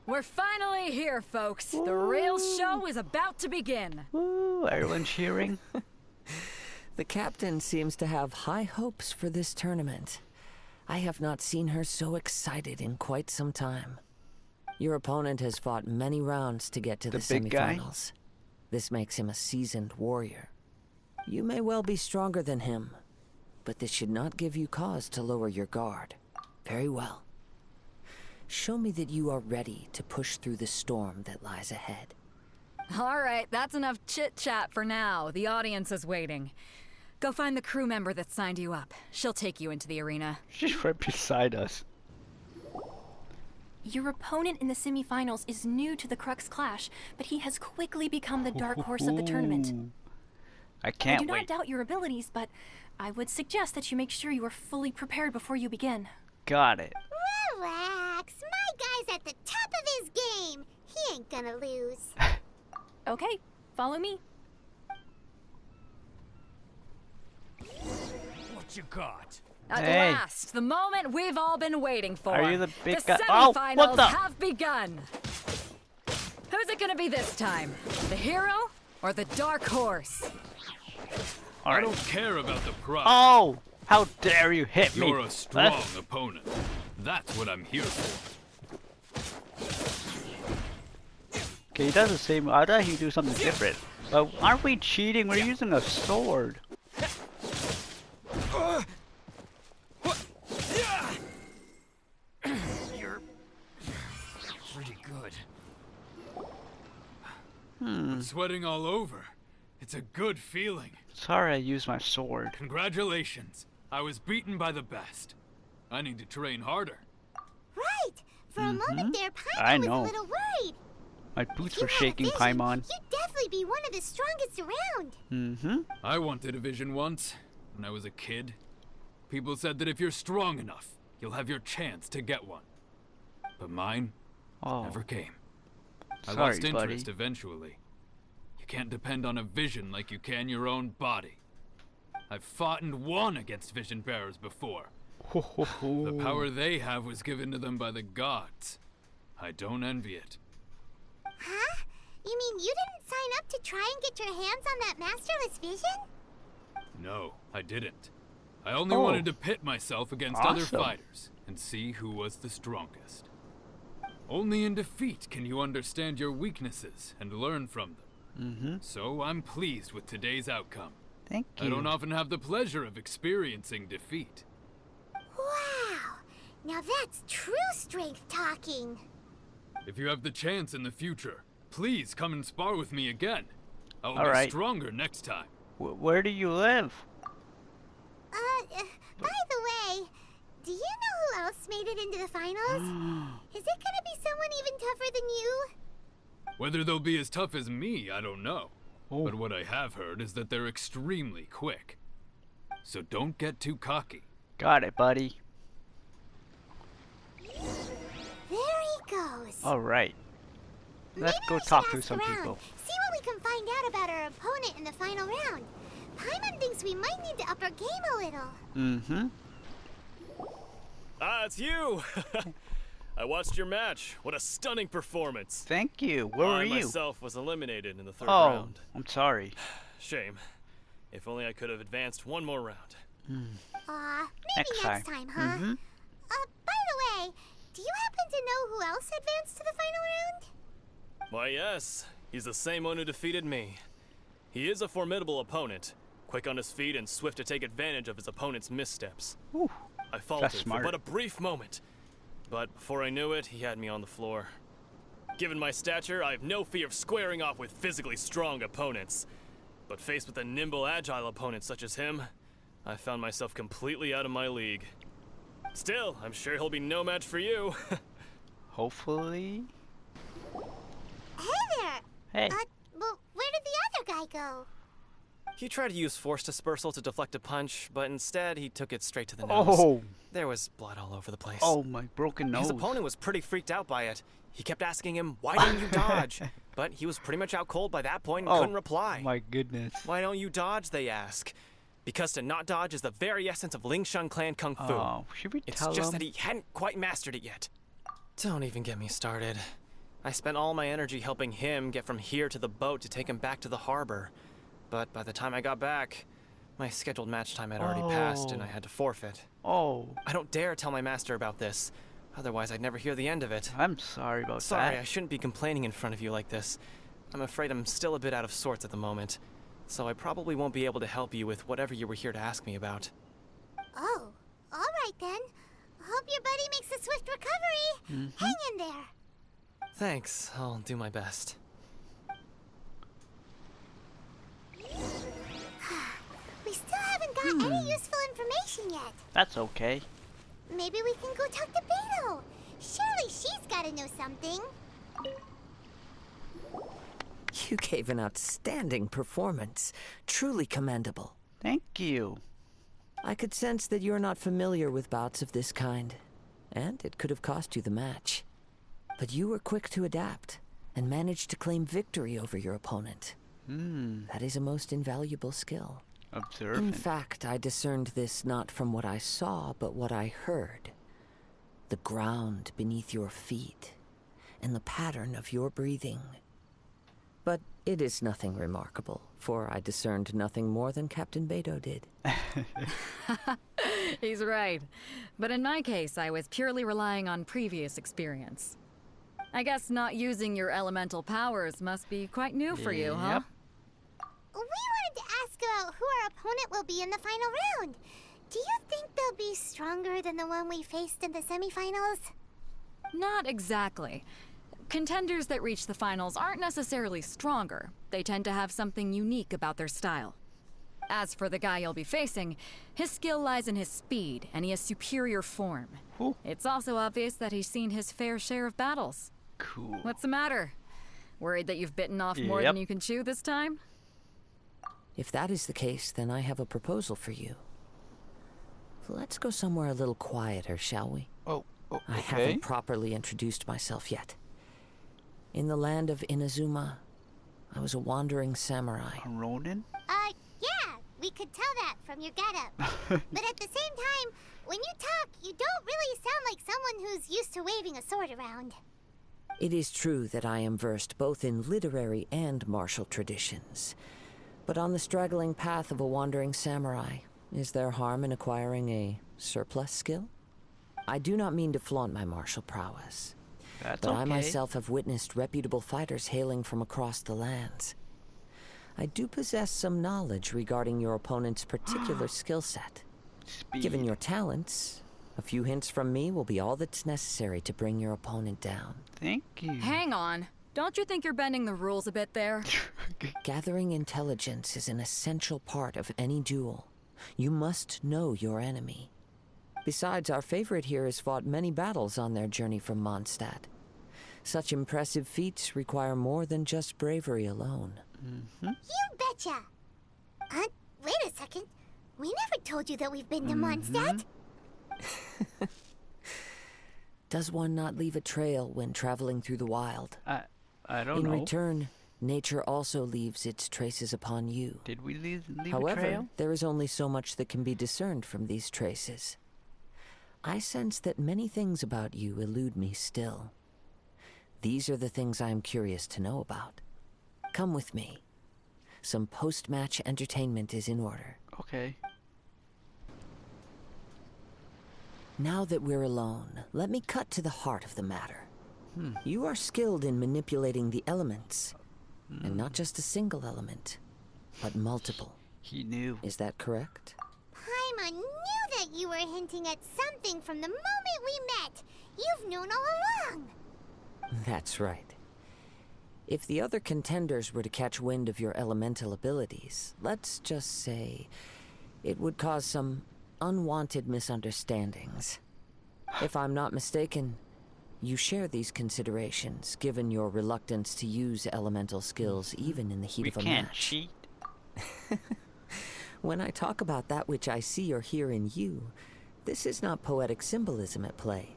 Speaker 4: We're finally here, folks. The real show is about to begin.
Speaker 2: Woo, everyone cheering.
Speaker 5: The captain seems to have high hopes for this tournament. I have not seen her so excited in quite some time. Your opponent has fought many rounds to get to the
Speaker 2: big guy?
Speaker 5: semifinals. This makes him a seasoned warrior. You may well be stronger than him, but this should not give you cause to lower your guard. Very well. Show me that you are ready to push through the storm that lies ahead.
Speaker 4: All right, that's enough chit-chat for now. The audience is waiting. Go find the crew member that signed you up. She'll take you into the arena.
Speaker 2: She's right beside us.
Speaker 10: Your opponent in the semifinals is new to the Crux Clash, but he has quickly become the dark horse of the tournament.
Speaker 2: I
Speaker 10: I
Speaker 2: can't
Speaker 10: do not
Speaker 2: wait.
Speaker 10: doubt your abilities, but I would suggest that you make sure you are fully prepared before you begin.
Speaker 2: Got it.
Speaker 1: Relax. My guy's at the top of his game. He ain't gonna lose.
Speaker 10: Okay, follow me.
Speaker 12: What you got?
Speaker 4: At
Speaker 2: Hey.
Speaker 4: last, the moment we've all been waiting for.
Speaker 2: Are you the big
Speaker 4: the
Speaker 2: guy? Oh,
Speaker 4: semifinals
Speaker 2: what the-
Speaker 4: have begun. Who's it gonna be this time? The hero or the dark horse?
Speaker 2: All
Speaker 7: I
Speaker 2: right.
Speaker 7: don't care about the prize.
Speaker 2: Oh, how dare you hit me?
Speaker 7: You're a strong
Speaker 2: That's-
Speaker 7: opponent. That's what I'm here for.
Speaker 2: Okay, he does the same. I thought he'd do something different. But aren't we cheating? We're using a sword.
Speaker 12: You're pretty good.
Speaker 7: I'm sweating all over. It's a good feeling.
Speaker 2: Sorry I used my sword.
Speaker 7: Congratulations. I was beaten by the best. I need to train harder.
Speaker 1: Right. For a moment there,
Speaker 2: I
Speaker 1: Paimon was
Speaker 2: know.
Speaker 1: a little worried.
Speaker 2: My boots
Speaker 1: If
Speaker 2: were
Speaker 1: you had a
Speaker 2: shaking,
Speaker 1: vision,
Speaker 2: Paimon.
Speaker 1: You'd definitely be one of the strongest around.
Speaker 2: Mm-hmm.
Speaker 7: I wanted a vision once, when I was a kid. People said that if you're strong enough, you'll have your chance to get one. But mine
Speaker 2: Oh,
Speaker 7: never came. I
Speaker 2: sorry,
Speaker 7: lost interest
Speaker 2: buddy.
Speaker 7: eventually. You can't depend on a vision like you can your own body. I've fought and won against vision bearers before. The power they have was given to them by the gods. I don't envy it.
Speaker 1: Huh? You mean you didn't sign up to try and get your hands on that masterless vision?
Speaker 7: No, I didn't. I only
Speaker 2: Oh.
Speaker 7: wanted to pit myself against other
Speaker 2: Awesome.
Speaker 7: fighters and see who was the strongest. Only in defeat can you understand your weaknesses and learn from them.
Speaker 2: Mm-hmm.
Speaker 7: So I'm pleased with today's outcome.
Speaker 2: Thank you.
Speaker 7: I don't often have the pleasure of experiencing defeat.
Speaker 1: Wow. Now that's true strength talking.
Speaker 7: If you have the chance in the future, please come and spar with me again. I'll
Speaker 2: All
Speaker 7: be
Speaker 2: right.
Speaker 7: stronger next time.
Speaker 2: Where do you live?
Speaker 1: By the way, do you know who else made it into the finals? Is it gonna be someone even tougher than you?
Speaker 7: Whether they'll be as tough as me, I don't know.
Speaker 2: Oh.
Speaker 7: But what I have heard is that they're extremely quick. So don't get too cocky.
Speaker 2: Got it, buddy.
Speaker 1: There he goes.
Speaker 2: All right. Let's
Speaker 1: Maybe
Speaker 2: go
Speaker 1: we should
Speaker 2: talk to
Speaker 1: ask
Speaker 2: some
Speaker 1: around,
Speaker 2: people.
Speaker 1: See what we can find out about our opponent in the final round. Paimon thinks we might need to up our game a little.
Speaker 2: Mm-hmm.
Speaker 6: Ah, it's you! I watched your match. What a stunning performance.
Speaker 2: Thank you. Where were
Speaker 6: I
Speaker 2: you?
Speaker 6: myself was eliminated in the third
Speaker 2: Oh,
Speaker 6: round.
Speaker 2: I'm sorry.
Speaker 6: Shame. If only I could have advanced one more round.
Speaker 1: Maybe
Speaker 2: Next
Speaker 1: next
Speaker 2: time.
Speaker 1: time, huh?
Speaker 2: Mhm.
Speaker 1: By the way, do you happen to know who else advanced to the final round?
Speaker 6: Why, yes. He's the same one who defeated me. He is a formidable opponent, quick on his feet and swift to take advantage of his opponent's missteps.
Speaker 2: Ooh,
Speaker 6: I faltered for
Speaker 2: smart.
Speaker 6: but a brief moment, but before I knew it, he had me on the floor. Given my stature, I have no fear of squaring off with physically strong opponents. But faced with a nimble, agile opponent such as him, I found myself completely out of my league. Still, I'm sure he'll be no match for you.
Speaker 2: Hopefully.
Speaker 1: Hey there!
Speaker 2: Hey.
Speaker 1: Well, where did the other guy go?
Speaker 8: He tried to use force dispersal to deflect a punch, but instead he took it straight to the nose.
Speaker 2: Oh.
Speaker 8: There was blood all over the place.
Speaker 2: Oh, my broken nose.
Speaker 8: His opponent was pretty freaked out by it. He kept asking him, "Why didn't you dodge?" But he was pretty much out cold by that point and couldn't reply.
Speaker 2: My goodness.
Speaker 8: "Why don't you dodge?" they ask. Because to not dodge is the very essence of Lingshan clan kung fu.
Speaker 2: Oh, should we
Speaker 8: It's
Speaker 2: tell
Speaker 8: just
Speaker 2: him?
Speaker 8: that he hadn't quite mastered it yet. Don't even get me started. I spent all my energy helping him get from here to the boat to take him back to the harbor. But by the time I got back, my scheduled match time had already passed and I had to forfeit.
Speaker 2: Oh,
Speaker 8: I don't dare tell my master about this. Otherwise, I'd never hear the end of it.
Speaker 2: I'm sorry about
Speaker 8: Sorry,
Speaker 2: that.
Speaker 8: I shouldn't be complaining in front of you like this. I'm afraid I'm still a bit out of sorts at the moment. So I probably won't be able to help you with whatever you were here to ask me about.
Speaker 1: Oh, all right then. Hope your buddy makes a swift recovery. Hang in there.
Speaker 8: Thanks, I'll do my best.
Speaker 1: We still haven't got any useful information yet.
Speaker 2: That's okay.
Speaker 1: Maybe we can go talk to Beto. Surely she's got to know something.
Speaker 5: You gave an outstanding performance. Truly commendable.
Speaker 2: Thank you.
Speaker 5: I could sense that you're not familiar with bouts of this kind, and it could have cost you the match. But you were quick to adapt, and managed to claim victory over your opponent. That is a most invaluable skill. In
Speaker 2: Observant.
Speaker 5: fact, I discerned this not from what I saw, but what I heard. The ground beneath your feet, and the pattern of your breathing. But it is nothing remarkable, for I discerned nothing more than Captain Beto did.
Speaker 4: He's right. But in my case, I was purely relying on previous experience. I guess not using your elemental powers must be quite new for you, huh?
Speaker 2: Yep.
Speaker 1: We wanted to ask about who our opponent will be in the final round. Do you think they'll be stronger than the one we faced in the semifinals?
Speaker 4: Not exactly. Contenders that reach the finals aren't necessarily stronger. They tend to have something unique about their style. As for the guy you'll be facing, his skill lies in his speed, and he has superior form.
Speaker 2: Ooh.
Speaker 4: It's also obvious that he's seen his fair share of battles.
Speaker 2: Cool.
Speaker 4: What's the matter? Worried that you've bitten off more
Speaker 2: Yep.
Speaker 4: than you can chew this time?
Speaker 5: If that is the case, then I have a proposal for you. Let's go somewhere a little quieter, shall we?
Speaker 2: Oh,
Speaker 5: I
Speaker 2: okay.
Speaker 5: haven't properly introduced myself yet. In the land of Inazuma, I was a wandering samurai.
Speaker 2: A Ronin?
Speaker 1: Yeah, we could tell that from your getup. But at the same time, when you talk, you don't really sound like someone who's used to waving a sword around.
Speaker 5: It is true that I am versed both in literary and martial traditions. But on the straggling path of a wandering samurai, is there harm in acquiring a surplus skill? I do not mean to flaunt my martial prowess.
Speaker 2: That's
Speaker 5: But
Speaker 2: okay.
Speaker 5: I myself have witnessed reputable fighters hailing from across the lands. I do possess some knowledge regarding your opponent's particular skill set.
Speaker 2: Speed.
Speaker 5: Given your talents, a few hints from me will be all that's necessary to bring your opponent down.
Speaker 2: Thank you.
Speaker 4: Hang on. Don't you think you're bending the rules a bit there?
Speaker 5: Gathering intelligence is an essential part of any duel. You must know your enemy. Besides, our favorite here has fought many battles on their journey from Mondstadt. Such impressive feats require more than just bravery alone.
Speaker 1: You betcha! Wait a second. We never told you that we've been to Mondstadt.
Speaker 5: Does one not leave a trail when traveling through the wild?
Speaker 2: I don't
Speaker 5: In
Speaker 2: know.
Speaker 5: return, nature also leaves its traces upon you.
Speaker 2: Did we leave
Speaker 5: However,
Speaker 2: a trail?
Speaker 5: there is only so much that can be discerned from these traces. I sense that many things about you elude me still. These are the things I am curious to know about. Come with me. Some post-match entertainment is in order.
Speaker 2: Okay.
Speaker 5: Now that we're alone, let me cut to the heart of the matter. You are skilled in manipulating the elements. And not just a single element, but multiple.
Speaker 2: He knew.
Speaker 5: Is that correct?
Speaker 1: Paimon knew that you were hinting at something from the moment we met. You've known all along.
Speaker 5: That's right. If the other contenders were to catch wind of your elemental abilities, let's just say it would cause some unwanted misunderstandings. If I'm not mistaken, you share these considerations, given your reluctance to use elemental skills even in the heat of a
Speaker 2: We can't
Speaker 5: match.
Speaker 2: cheat.
Speaker 5: When I talk about that which I see or hear in you, this is not poetic symbolism at play.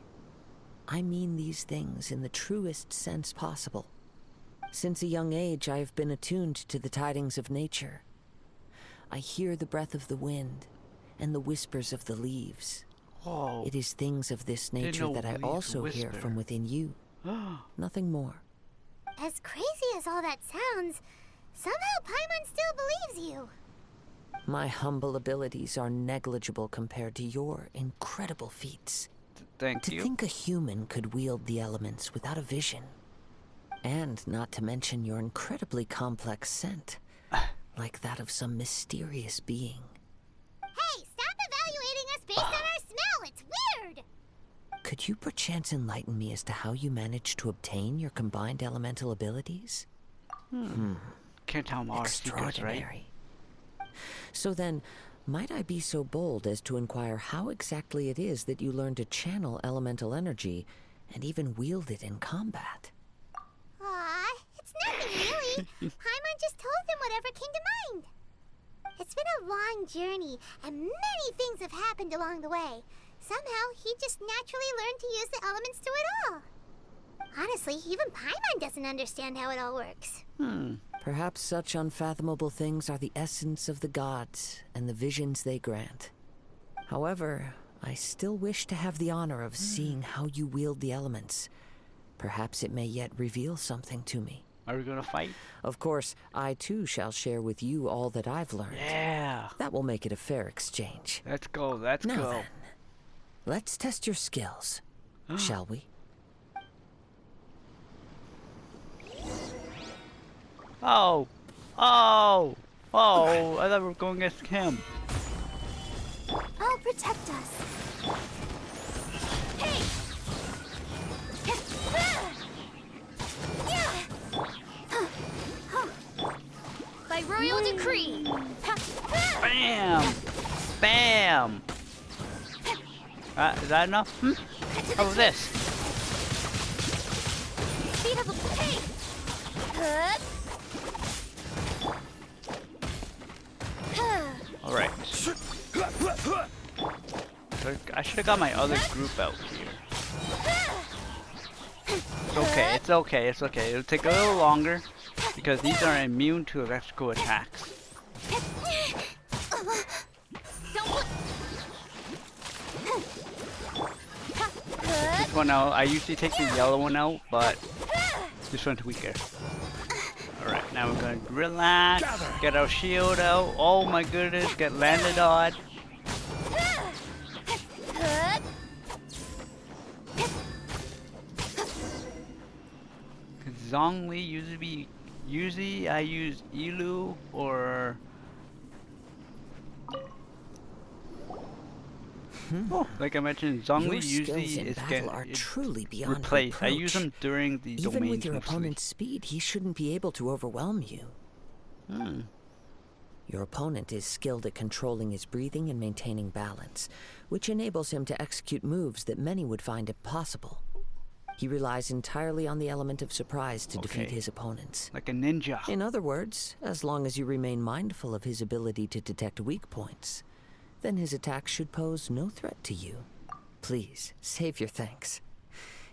Speaker 5: I mean these things in the truest sense possible. Since a young age, I have been attuned to the tidings of nature. I hear the breath of the wind and the whispers of the leaves.
Speaker 2: Oh.
Speaker 5: It is things of this nature that I
Speaker 2: leaves
Speaker 5: also hear
Speaker 2: whisper.
Speaker 5: from within you. Nothing more.
Speaker 1: As crazy as all that sounds, somehow Paimon still believes you.
Speaker 5: My humble abilities are negligible compared to your incredible feats.
Speaker 2: Thank
Speaker 5: To
Speaker 2: you.
Speaker 5: think a human could wield the elements without a vision. And not to mention your incredibly complex scent, like that of some mysterious being.
Speaker 1: Hey, stop evaluating us based on our smell. It's weird.
Speaker 5: Could you perchance enlighten me as to how you managed to obtain your combined elemental abilities?
Speaker 2: Can't tell him our secrets, right?
Speaker 5: Extraordinary. So then, might I be so bold as to inquire how exactly it is that you learned to channel elemental energy and even wield it in combat?
Speaker 1: Aw, it's nothing really. Paimon just told him whatever came to mind. It's been a long journey, and many things have happened along the way. Somehow, he just naturally learned to use the elements through it all. Honestly, even Paimon doesn't understand how it all works.
Speaker 5: Perhaps such unfathomable things are the essence of the gods and the visions they grant. However, I still wish to have the honor of seeing how you wield the elements. Perhaps it may yet reveal something to me.
Speaker 2: Are we gonna fight?
Speaker 5: Of course, I too shall share with you all that I've learned.
Speaker 2: Yeah.
Speaker 5: That will make it a fair exchange.
Speaker 2: Let's go. Let's
Speaker 5: Now
Speaker 2: go.
Speaker 5: then, let's test your skills, shall we?
Speaker 2: Oh. Oh. Oh. I thought we were going against him.
Speaker 1: I'll protect us. Hey!
Speaker 10: By royal decree.
Speaker 2: Bam. Bam. Is that enough? How about this?
Speaker 1: Speed of a hey!
Speaker 2: All right. I should have got my other group out here. It's okay. It's okay. It's okay. It'll take a little longer because these are immune to electrical attacks. This one out. I usually take the yellow one out, but this one's weaker. Alright, now we're going to relax, get our shield out. Oh my goodness, get landed on. Zhongli usually I use Ilu or like I mentioned, Zhongli
Speaker 5: Your
Speaker 2: usually
Speaker 5: skills in
Speaker 2: is
Speaker 5: battle are truly beyond
Speaker 2: replaced. I use
Speaker 5: reproach.
Speaker 2: them during the
Speaker 5: Even
Speaker 2: domains
Speaker 5: with your
Speaker 2: mostly.
Speaker 5: opponent's speed, he shouldn't be able to overwhelm you. Your opponent is skilled at controlling his breathing and maintaining balance, which enables him to execute moves that many would find impossible. He relies entirely on the element of surprise to defeat
Speaker 2: Okay.
Speaker 5: his opponents.
Speaker 2: Like a ninja.
Speaker 5: In other words, as long as you remain mindful of his ability to detect weak points, then his attacks should pose no threat to you. Please, save your thanks.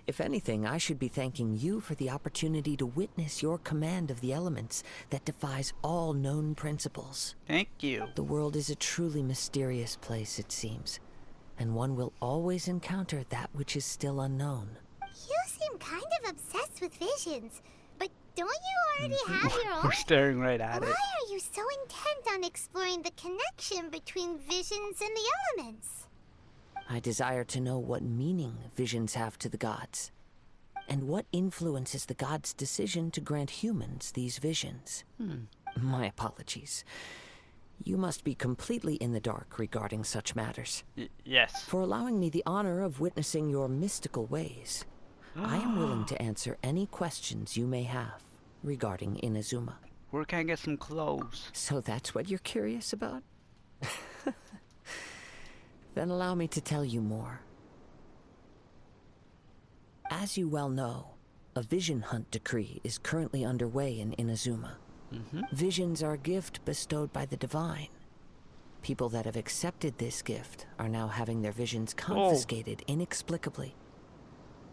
Speaker 5: If anything, I should be thanking you for the opportunity to witness your command of the elements that defies all known principles.
Speaker 2: Thank you.
Speaker 5: The world is a truly mysterious place, it seems, and one will always encounter that which is still unknown.
Speaker 1: You seem kind of obsessed with visions, but don't you already have your own?
Speaker 2: We're staring right at
Speaker 1: Why
Speaker 2: it.
Speaker 1: are you so intent on exploring the connection between visions and the elements?
Speaker 5: I desire to know what meaning visions have to the gods, and what influences the gods' decision to grant humans these visions. My apologies. You must be completely in the dark regarding such matters.
Speaker 2: Yes.
Speaker 5: For allowing me the honor of witnessing your mystical ways, I am willing to answer any questions you may have regarding Inazuma.
Speaker 2: Where can I get some clothes?
Speaker 5: So that's what you're curious about? Then allow me to tell you more. As you well know, a vision hunt decree is currently underway in Inazuma. Visions are a gift bestowed by the divine. People that have accepted this gift are now having their visions confiscated inexplicably.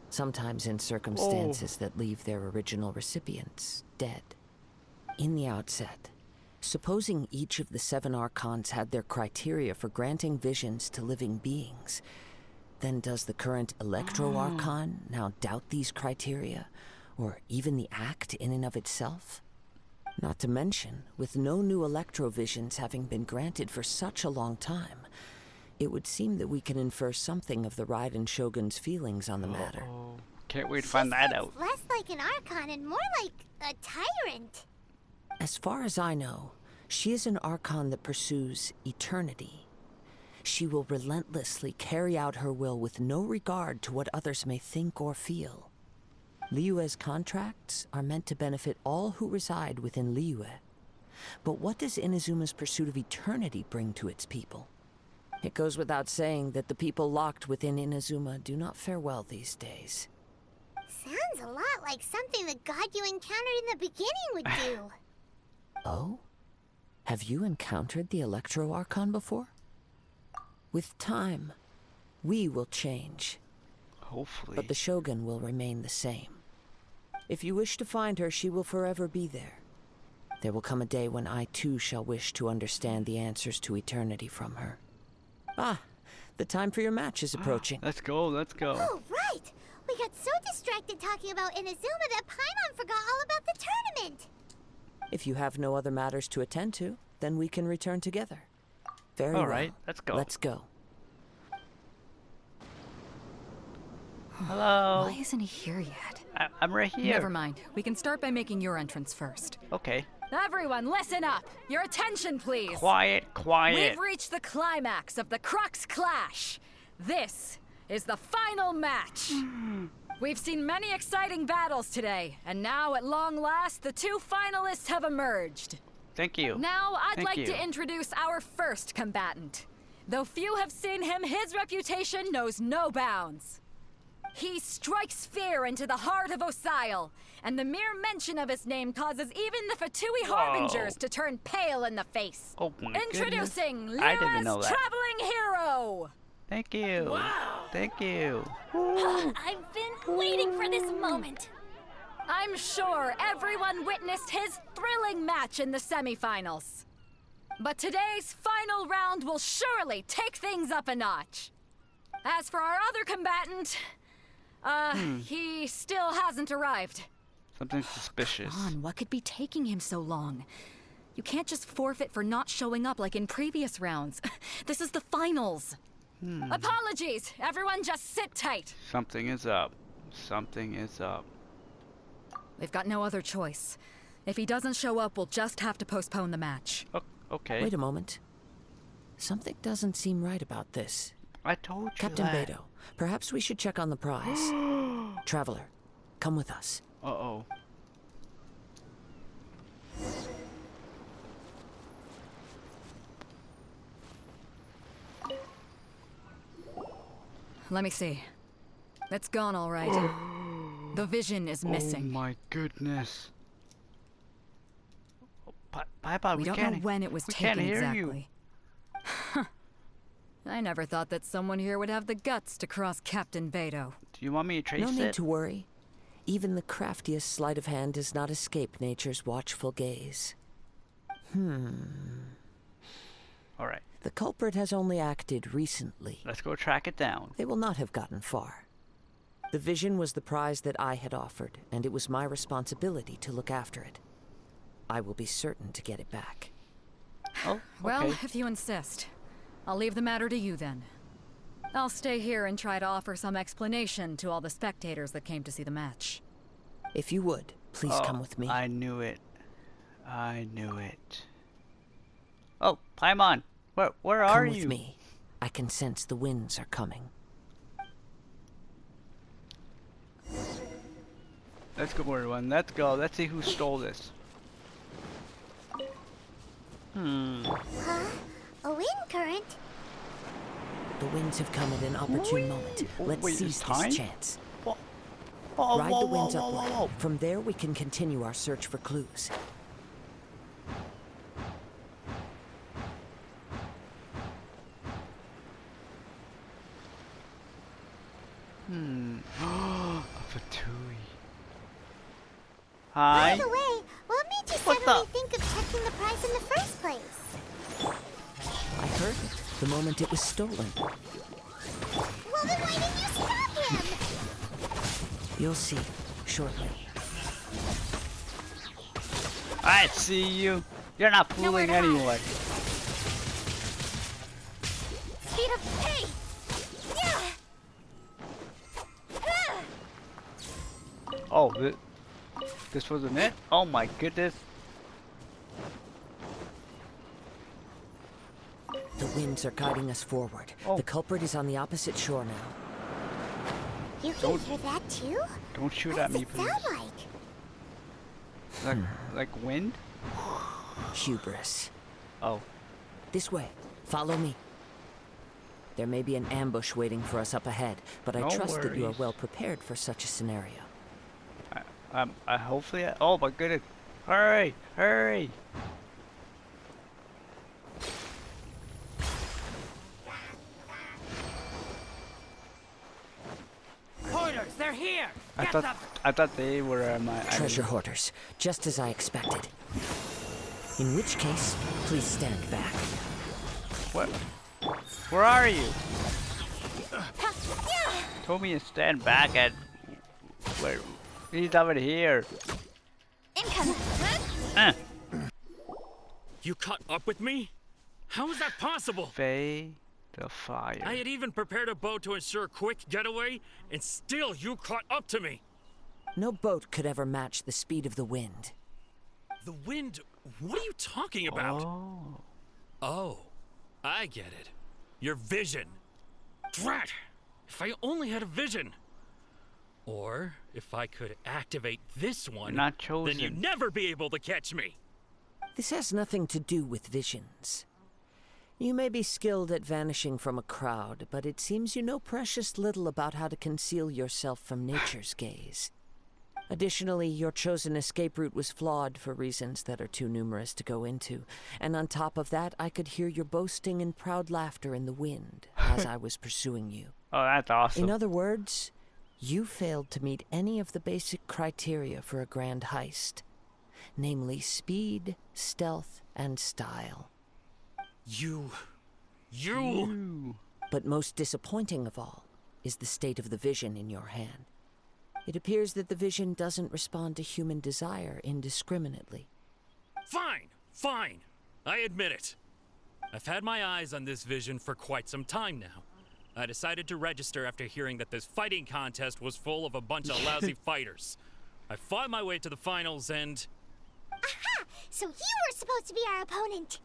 Speaker 5: Sometimes in circumstances that leave their original recipients dead. In the outset, supposing each of the 7 archons had their criteria for granting visions to living beings, then does the current Electro Archon now doubt these criteria, or even the act in and of itself? Not to mention, with no new Electro-visions having been granted for such a long time, it would seem that we can infer something of the Raiden Shogun's feelings on the matter.
Speaker 2: Can't wait to find that out.
Speaker 1: Less like an archon and more like a tyrant.
Speaker 5: As far as I know, she is an Archon that pursues eternity. She will relentlessly carry out her will with no regard to what others may think or feel. Liyue's contracts are meant to benefit all who reside within Liyue. But what does Inazuma's pursuit of eternity bring to its people? It goes without saying that the people locked within Inazuma do not fare well these days.
Speaker 1: Sounds a lot like something the god you encountered in the beginning would do.
Speaker 5: Oh? Have you encountered the Electro Archon before? With time, we will change.
Speaker 2: Hopefully.
Speaker 5: But the Shogun will remain the same. If you wish to find her, she will forever be there. There will come a day when I too shall wish to understand the answers to eternity from her. Ah, the time for your match is approaching.
Speaker 2: Let's go, let's go.
Speaker 1: Oh, right! We got so distracted talking about Inazuma that Paimon forgot all about the tournament!
Speaker 5: If you have no other matters to attend to, then we can return together. Very well.
Speaker 2: All right, let's go.
Speaker 5: Let's go.
Speaker 2: Hello.
Speaker 4: Why isn't he here yet?
Speaker 2: I'm right here.
Speaker 4: Never mind. We can start by making your entrance first.
Speaker 2: Okay.
Speaker 4: Everyone, listen up! Your attention, please!
Speaker 2: Quiet, quiet.
Speaker 4: We've reached the climax of the Crux Clash. This is the final match. We've seen many exciting battles today, and now at long last, the 2 finalists have emerged.
Speaker 2: Thank you.
Speaker 4: Now, I'd
Speaker 2: Thank
Speaker 4: like
Speaker 2: you.
Speaker 4: to introduce our first combatant. Though few have seen him, his reputation knows no bounds. He strikes fear into the heart of Osile, and the mere mention of his name causes even the Fatui Harbingers to turn pale in the face.
Speaker 2: Oh my
Speaker 4: Introducing
Speaker 2: goodness. I didn't know
Speaker 4: Lyra's
Speaker 2: that.
Speaker 4: traveling hero!
Speaker 2: Thank you. Wow. Thank you.
Speaker 3: I've been waiting for this moment.
Speaker 4: I'm sure everyone witnessed his thrilling match in the semifinals. But today's final round will surely take things up a notch. As for our other combatant, he still hasn't arrived.
Speaker 2: Something suspicious.
Speaker 4: Come on, what could be taking him so long? You can't just forfeit for not showing up like in previous rounds. This is the finals. Apologies, everyone just sit tight.
Speaker 2: Something is up. Something is up.
Speaker 4: We've got no other choice. If he doesn't show up, we'll just have to postpone the match.
Speaker 2: Okay.
Speaker 5: Wait a moment. Something doesn't seem right about this.
Speaker 2: I told you
Speaker 5: Captain
Speaker 2: that.
Speaker 5: Beto, perhaps we should check on the prize. Traveler, come with us.
Speaker 2: Uh-oh.
Speaker 4: Let me see. It's gone all right. The vision is missing.
Speaker 2: Oh my goodness. Bye-bye,
Speaker 4: We don't know when it was
Speaker 2: can't
Speaker 4: taken
Speaker 2: hear you.
Speaker 4: exactly. I never thought that someone here would have the guts to cross Captain Beto.
Speaker 2: Do you want me to trace
Speaker 5: No
Speaker 2: it?
Speaker 5: need to worry. Even the craftiest sleight of hand does not escape nature's watchful gaze.
Speaker 2: Alright,
Speaker 5: The culprit has only acted recently.
Speaker 2: let's go track it down.
Speaker 5: They will not have gotten far. The vision was the prize that I had offered, and it was my responsibility to look after it. I will be certain to get it back.
Speaker 2: Oh, okay.
Speaker 4: Well, if you insist, I'll leave the matter to you then. I'll stay here and try to offer some explanation to all the spectators that came to see the match.
Speaker 5: If you would, please come with me.
Speaker 2: I knew it. I knew it. Oh, Paimon, where are
Speaker 5: Come
Speaker 2: you?
Speaker 5: with me. I can sense the winds are coming.
Speaker 2: Let's go, everyone. Let's go. Let's see who stole this.
Speaker 1: Huh? A wind current?
Speaker 5: The winds have come at an opportune moment. Let's
Speaker 2: wait,
Speaker 5: seize
Speaker 2: it's time?
Speaker 5: this chance.
Speaker 2: Oh,
Speaker 5: Ride
Speaker 2: whoa,
Speaker 5: the
Speaker 2: whoa,
Speaker 5: winds
Speaker 2: whoa,
Speaker 5: upward.
Speaker 2: whoa, whoa.
Speaker 5: From there, we can continue our search for clues.
Speaker 2: A Fatui. Hi.
Speaker 1: By the way, what made you
Speaker 2: What
Speaker 1: suddenly
Speaker 2: the-
Speaker 1: think of checking the prize in the first place?
Speaker 5: I heard it the moment it was stolen.
Speaker 1: Well, then why didn't you stop him?
Speaker 5: You'll see shortly.
Speaker 2: I see you. You're not
Speaker 1: Nowhere
Speaker 2: fooling
Speaker 1: to hide.
Speaker 2: anyone.
Speaker 1: Speed of pace! Yeah!
Speaker 2: Oh, this wasn't it? Oh my goodness.
Speaker 5: The winds are guiding us forward.
Speaker 2: Oh.
Speaker 5: The culprit is on the opposite shore now.
Speaker 1: You can hear that too?
Speaker 2: Don't shoot
Speaker 1: What
Speaker 2: at
Speaker 1: does
Speaker 2: me,
Speaker 1: it
Speaker 2: please.
Speaker 1: sound like?
Speaker 2: Like wind?
Speaker 5: Hubris.
Speaker 2: Oh.
Speaker 5: This way. Follow me. There may be an ambush waiting for us up ahead, but I
Speaker 2: No
Speaker 5: trust that you are
Speaker 2: worries.
Speaker 5: well prepared for such a scenario.
Speaker 2: Hopefully, oh my goodness. Hurry, hurry.
Speaker 12: Hoarders, they're here!
Speaker 2: I
Speaker 12: Get
Speaker 2: thought,
Speaker 12: them!
Speaker 2: I thought they were my
Speaker 5: Treasure hoarders, just as I expected. In which case, please stand back.
Speaker 2: What? Where are you? Told me to stand back at. Where? He's over here.
Speaker 1: Incoming!
Speaker 13: You caught up with me? How is that possible?
Speaker 2: Faye the Fire.
Speaker 13: I had even prepared a boat to ensure a quick getaway, and still you caught up to me.
Speaker 5: No boat could ever match the speed of the wind.
Speaker 13: The wind? What are you talking about?
Speaker 2: Oh.
Speaker 13: Oh, I get it. Your vision. Drat! If I only had a vision. Or if I could activate this one,
Speaker 2: You're not chosen.
Speaker 13: then you'd never be able to catch me.
Speaker 5: This has nothing to do with visions. You may be skilled at vanishing from a crowd, but it seems you know precious little about how to conceal yourself from nature's gaze. Additionally, your chosen escape route was flawed for reasons that are too numerous to go into. And on top of that, I could hear your boasting and proud laughter in the wind as I was pursuing you.
Speaker 2: Oh, that's awesome.
Speaker 5: In other words, you failed to meet any of the basic criteria for a grand heist. Namely speed, stealth, and style.
Speaker 13: You.
Speaker 5: But most disappointing of all is the state of the vision in your hand. It appears that the vision doesn't respond to human desire indiscriminately.
Speaker 13: Fine. I admit it. I've had my eyes on this vision for quite some time now. I decided to register after hearing that this fighting contest was full of a bunch of lousy fighters. I fought my way to the finals and...
Speaker 1: Aha! So you were supposed to be our opponent!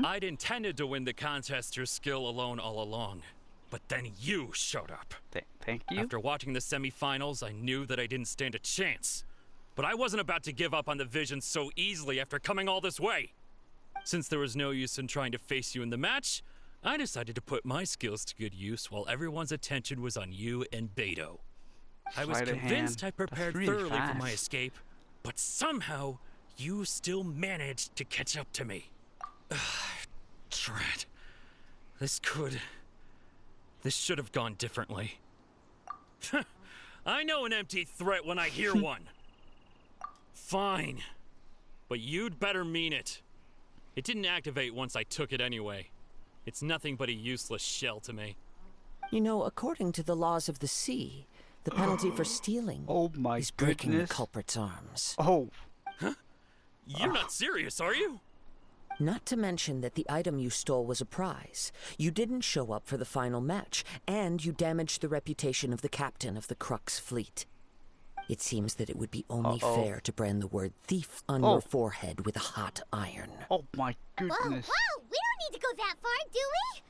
Speaker 13: I'd intended to win the contest through skill alone all along. But then you showed up.
Speaker 2: Thank you.
Speaker 13: After watching the semifinals, I knew that I didn't stand a chance. But I wasn't about to give up on the vision so easily after coming all this way. Since there was no use in trying to face you in the match, I decided to put my skills to good use while everyone's attention was on you and Beto. I was
Speaker 2: Sleight of
Speaker 13: convinced
Speaker 2: hand.
Speaker 13: I prepared
Speaker 2: That's really
Speaker 13: thoroughly for my
Speaker 2: fast.
Speaker 13: escape, but somehow you still managed to catch up to me. Drat. This should have gone differently. I know an empty threat when I hear one. Fine. But you'd better mean it. It didn't activate once I took it anyway. It's nothing but a useless shell to me.
Speaker 5: You know, according to the laws of the sea, the penalty for stealing
Speaker 2: Oh my
Speaker 5: is breaking
Speaker 2: goodness.
Speaker 5: the culprit's arms.
Speaker 2: Oh.
Speaker 13: You're not serious, are you?
Speaker 5: Not to mention that the item you stole was a prize. You didn't show up for the final match, and you damaged the reputation of the captain of the Crux fleet. It seems that it would be only fair to brand the word thief on your forehead with a hot iron.
Speaker 2: Oh my goodness.
Speaker 1: Whoa, whoa! We don't need to go that far, do we?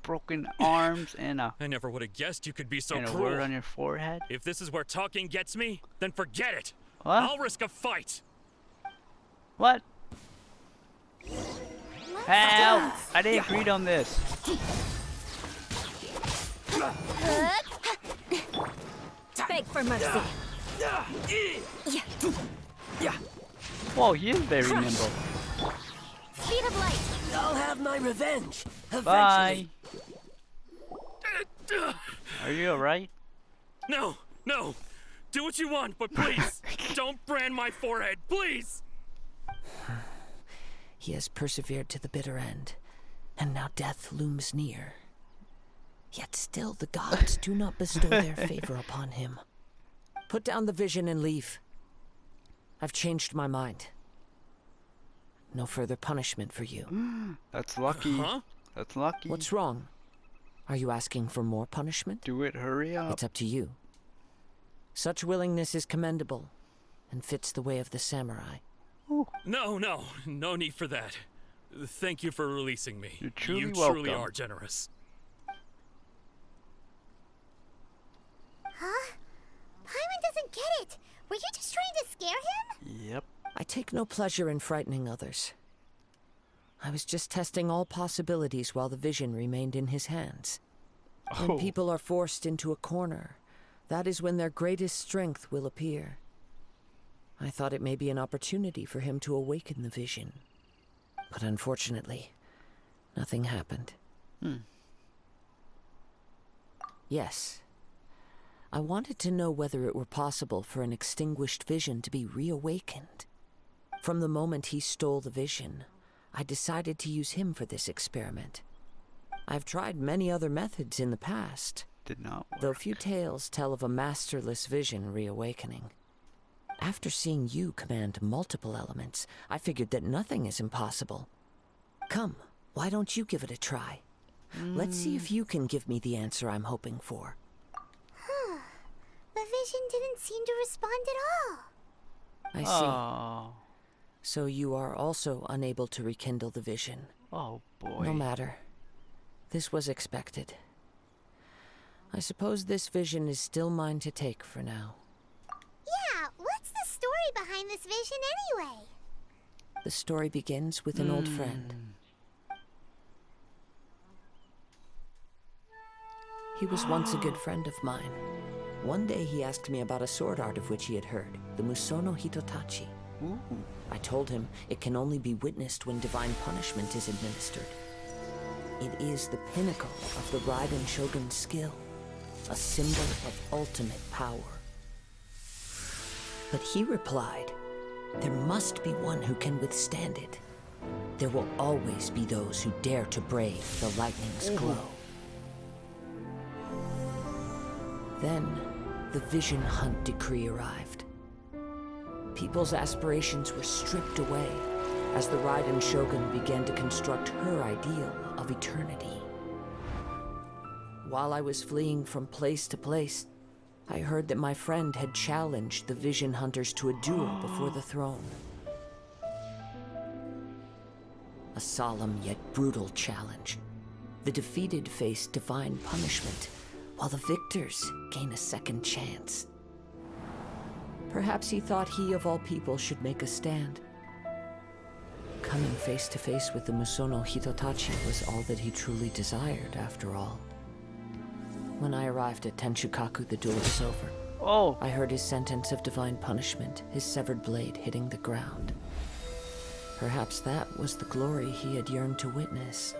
Speaker 2: Broken arms and a
Speaker 13: I never would have guessed you could be so
Speaker 2: and a
Speaker 13: cruel.
Speaker 2: word on your forehead.
Speaker 13: If this is where talking gets me, then forget it.
Speaker 2: What?
Speaker 13: I'll risk a fight.
Speaker 2: What? Help! I didn't agree on this.
Speaker 3: Beg for mercy.
Speaker 2: Whoa, he is very nimble.
Speaker 1: Speed of light.
Speaker 12: I'll have my revenge.
Speaker 2: Bye.
Speaker 12: Eventually.
Speaker 2: Are you alright?
Speaker 13: No, no. Do what you want, but please, don't brand my forehead, please.
Speaker 5: He has persevered to the bitter end, and now death looms near. Yet still the gods do not bestow their favor upon him. Put down the vision and leave. I've changed my mind. No further punishment for you.
Speaker 2: That's lucky.
Speaker 13: Huh?
Speaker 2: That's lucky.
Speaker 5: What's wrong? Are you asking for more punishment?
Speaker 2: Do it, hurry up.
Speaker 5: It's up to you. Such willingness is commendable, and fits the way of the samurai.
Speaker 13: No, no need for that. Thank you for releasing me.
Speaker 2: You're truly
Speaker 13: you
Speaker 2: welcome.
Speaker 13: truly are generous.
Speaker 1: Huh? Paimon doesn't get it. Were you just trying to scare him?
Speaker 2: Yep.
Speaker 5: I take no pleasure in frightening others. I was just testing all possibilities while the vision remained in his hands. When people are forced into a corner, that is when their greatest strength will appear. I thought it may be an opportunity for him to awaken the vision. But unfortunately, nothing happened. Yes. I wanted to know whether it were possible for an extinguished vision to be reawakened. From the moment he stole the vision, I decided to use him for this experiment. I've tried many other methods in the past,
Speaker 2: Did not work.
Speaker 5: though few tales tell of a masterless vision reawakening. After seeing you command multiple elements, I figured that nothing is impossible. Come, why don't you give it a try? Let's see if you can give me the answer I'm hoping for.
Speaker 1: The vision didn't seem to respond at all.
Speaker 5: I see.
Speaker 2: Oh.
Speaker 5: So you are also unable to rekindle the vision.
Speaker 2: Oh boy.
Speaker 5: No matter. This was expected. I suppose this vision is still mine to take for now.
Speaker 1: Yeah, what's the story behind this vision anyway?
Speaker 5: The story begins with an old friend. He was once a good friend of mine. One day he asked me about a sword art of which he had heard, the Musono Hitotachi.
Speaker 2: Ooh.
Speaker 5: I told him it can only be witnessed when divine punishment is administered. It is the pinnacle of the Raiden Shogun's skill, a symbol of ultimate power. But he replied, there must be one who can withstand it. There will always be those who dare to brave the lightning's glow. Then, the Vision Hunt decree arrived. People's aspirations were stripped away as the Raiden Shogun began to construct her ideal of eternity. While I was fleeing from place to place, I heard that my friend had challenged the Vision Hunters to a duel before the throne. A solemn yet brutal challenge. The defeated face divine punishment, while the victors gain a second chance. Perhaps he thought he of all people should make a stand. Coming face to face with the Musono Hitotachi was all that he truly desired, after all. When I arrived at Tenshukaku, the duel was over.
Speaker 2: Oh.
Speaker 5: I heard his sentence of divine punishment, his severed blade hitting the ground. Perhaps that was the glory he had yearned to witness.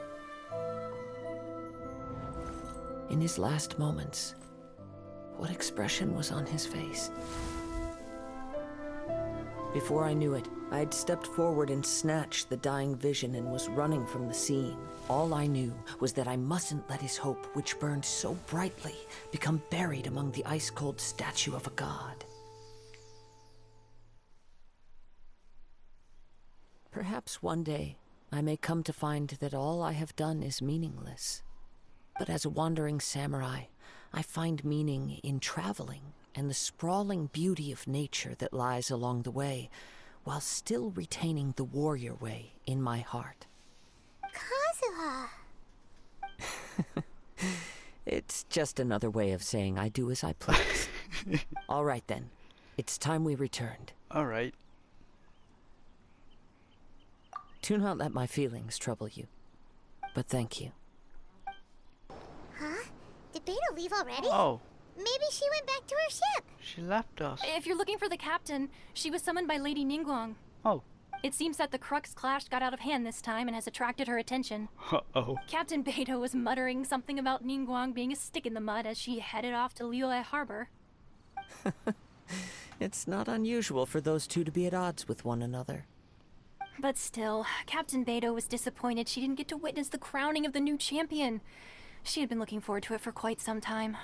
Speaker 5: In his last moments, what expression was on his face? Before I knew it, I had stepped forward and snatched the dying vision and was running from the scene. All I knew was that I mustn't let his hope, which burned so brightly, become buried among the ice-cold statue of a god. Perhaps one day I may come to find that all I have done is meaningless. But as a wandering samurai, I find meaning in traveling and the sprawling beauty of nature that lies along the way, while still retaining the warrior way in my heart.
Speaker 1: Kazuha.
Speaker 5: It's just another way of saying I do as I please. All right then, it's time we returned.
Speaker 2: All right.
Speaker 5: Do not let my feelings trouble you, but thank you.
Speaker 1: Huh? Did Beta leave already?
Speaker 2: Oh.
Speaker 1: Maybe she went back to her ship.
Speaker 2: She left us.
Speaker 10: If you're looking for the captain, she was summoned by Lady Ningguang.
Speaker 2: Oh.
Speaker 10: It seems that the Crux clash got out of hand this time and has attracted her attention.
Speaker 2: Uh-oh.
Speaker 10: Captain Beto was muttering something about Ningguang being a stick in the mud as she headed off to Liyue Harbor.
Speaker 5: It's not unusual for those two to be at odds with one another.
Speaker 10: But still, Captain Beto was disappointed she didn't get to witness the crowning of the new champion. She had been looking forward to it for quite some time.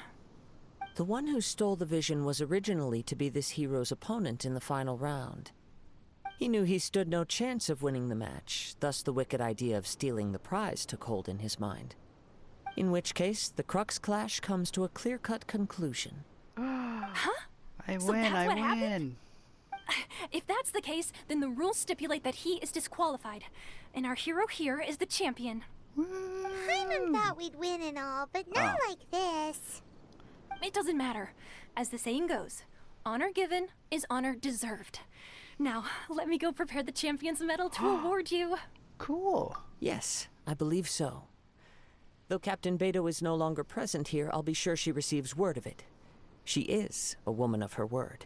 Speaker 5: The one who stole the vision was originally to be this hero's opponent in the final round. He knew he stood no chance of winning the match, thus the wicked idea of stealing the prize took hold in his mind. In which case, the Crux clash comes to a clear-cut conclusion.
Speaker 10: Huh?
Speaker 2: I
Speaker 10: So
Speaker 2: win,
Speaker 10: that's
Speaker 2: I
Speaker 10: what
Speaker 2: win.
Speaker 10: happened? If that's the case, then the rules stipulate that he is disqualified, and our hero here is the champion.
Speaker 1: Paimon thought we'd win and all, but not like this.
Speaker 10: It doesn't matter. As the saying goes, honor given is honor deserved. Now, let me go prepare the champion's medal to award you.
Speaker 2: Cool.
Speaker 5: Yes, I believe so. Though Captain Beto is no longer present here, I'll be sure she receives word of it. She is a woman of her word.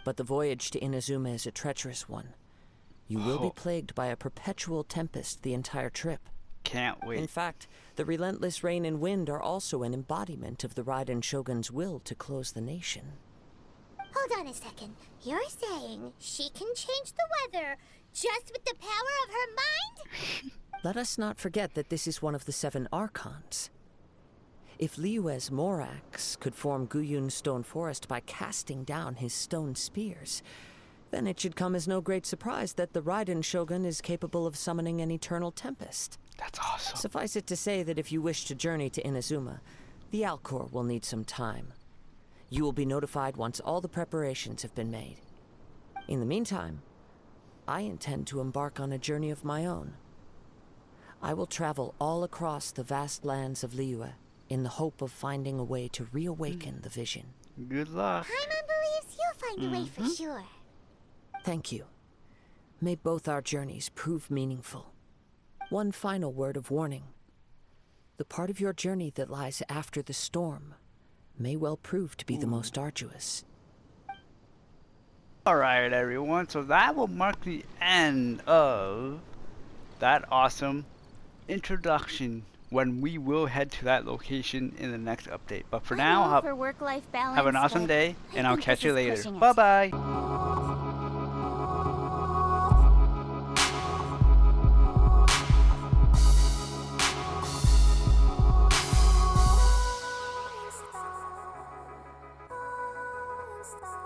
Speaker 5: But the voyage to Inazuma is a treacherous one. You will be plagued by a perpetual tempest the entire trip.
Speaker 2: Can't wait.
Speaker 5: In fact, the relentless rain and wind are also an embodiment of the Raiden Shogun's will to close the nation.
Speaker 1: Hold on a second. You're saying she can change the weather just with the power of her mind?
Speaker 5: Let us not forget that this is one of the 7 Archons. If Liyue's Morax could form Guyun's stone forest by casting down his stone spears, then it should come as no great surprise that the Raiden Shogun is capable of summoning an eternal tempest.
Speaker 2: That's awesome.
Speaker 5: Suffice it to say that if you wish to journey to Inazuma, the Alcor will need some time. You will be notified once all the preparations have been made. In the meantime, I intend to embark on a journey of my own. I will travel all across the vast lands of Liyue in the hope of finding a way to reawaken the vision.
Speaker 2: Good luck.
Speaker 1: Paimon believes you'll find a way for sure.
Speaker 5: Thank you. May both our journeys prove meaningful. One final word of warning. The part of your journey that lies after the storm may well prove to be the most arduous.
Speaker 2: Alright everyone, so that will mark the end of that awesome introduction when we will head to that location in the next update. But for now,
Speaker 1: for work-life balance,
Speaker 2: have an awesome
Speaker 1: but
Speaker 2: day,
Speaker 1: I
Speaker 2: and I'll
Speaker 1: think
Speaker 2: catch
Speaker 1: this
Speaker 2: you
Speaker 1: is
Speaker 2: later.
Speaker 1: pushing it.
Speaker 2: Bye-bye.
Speaker 1: Stop.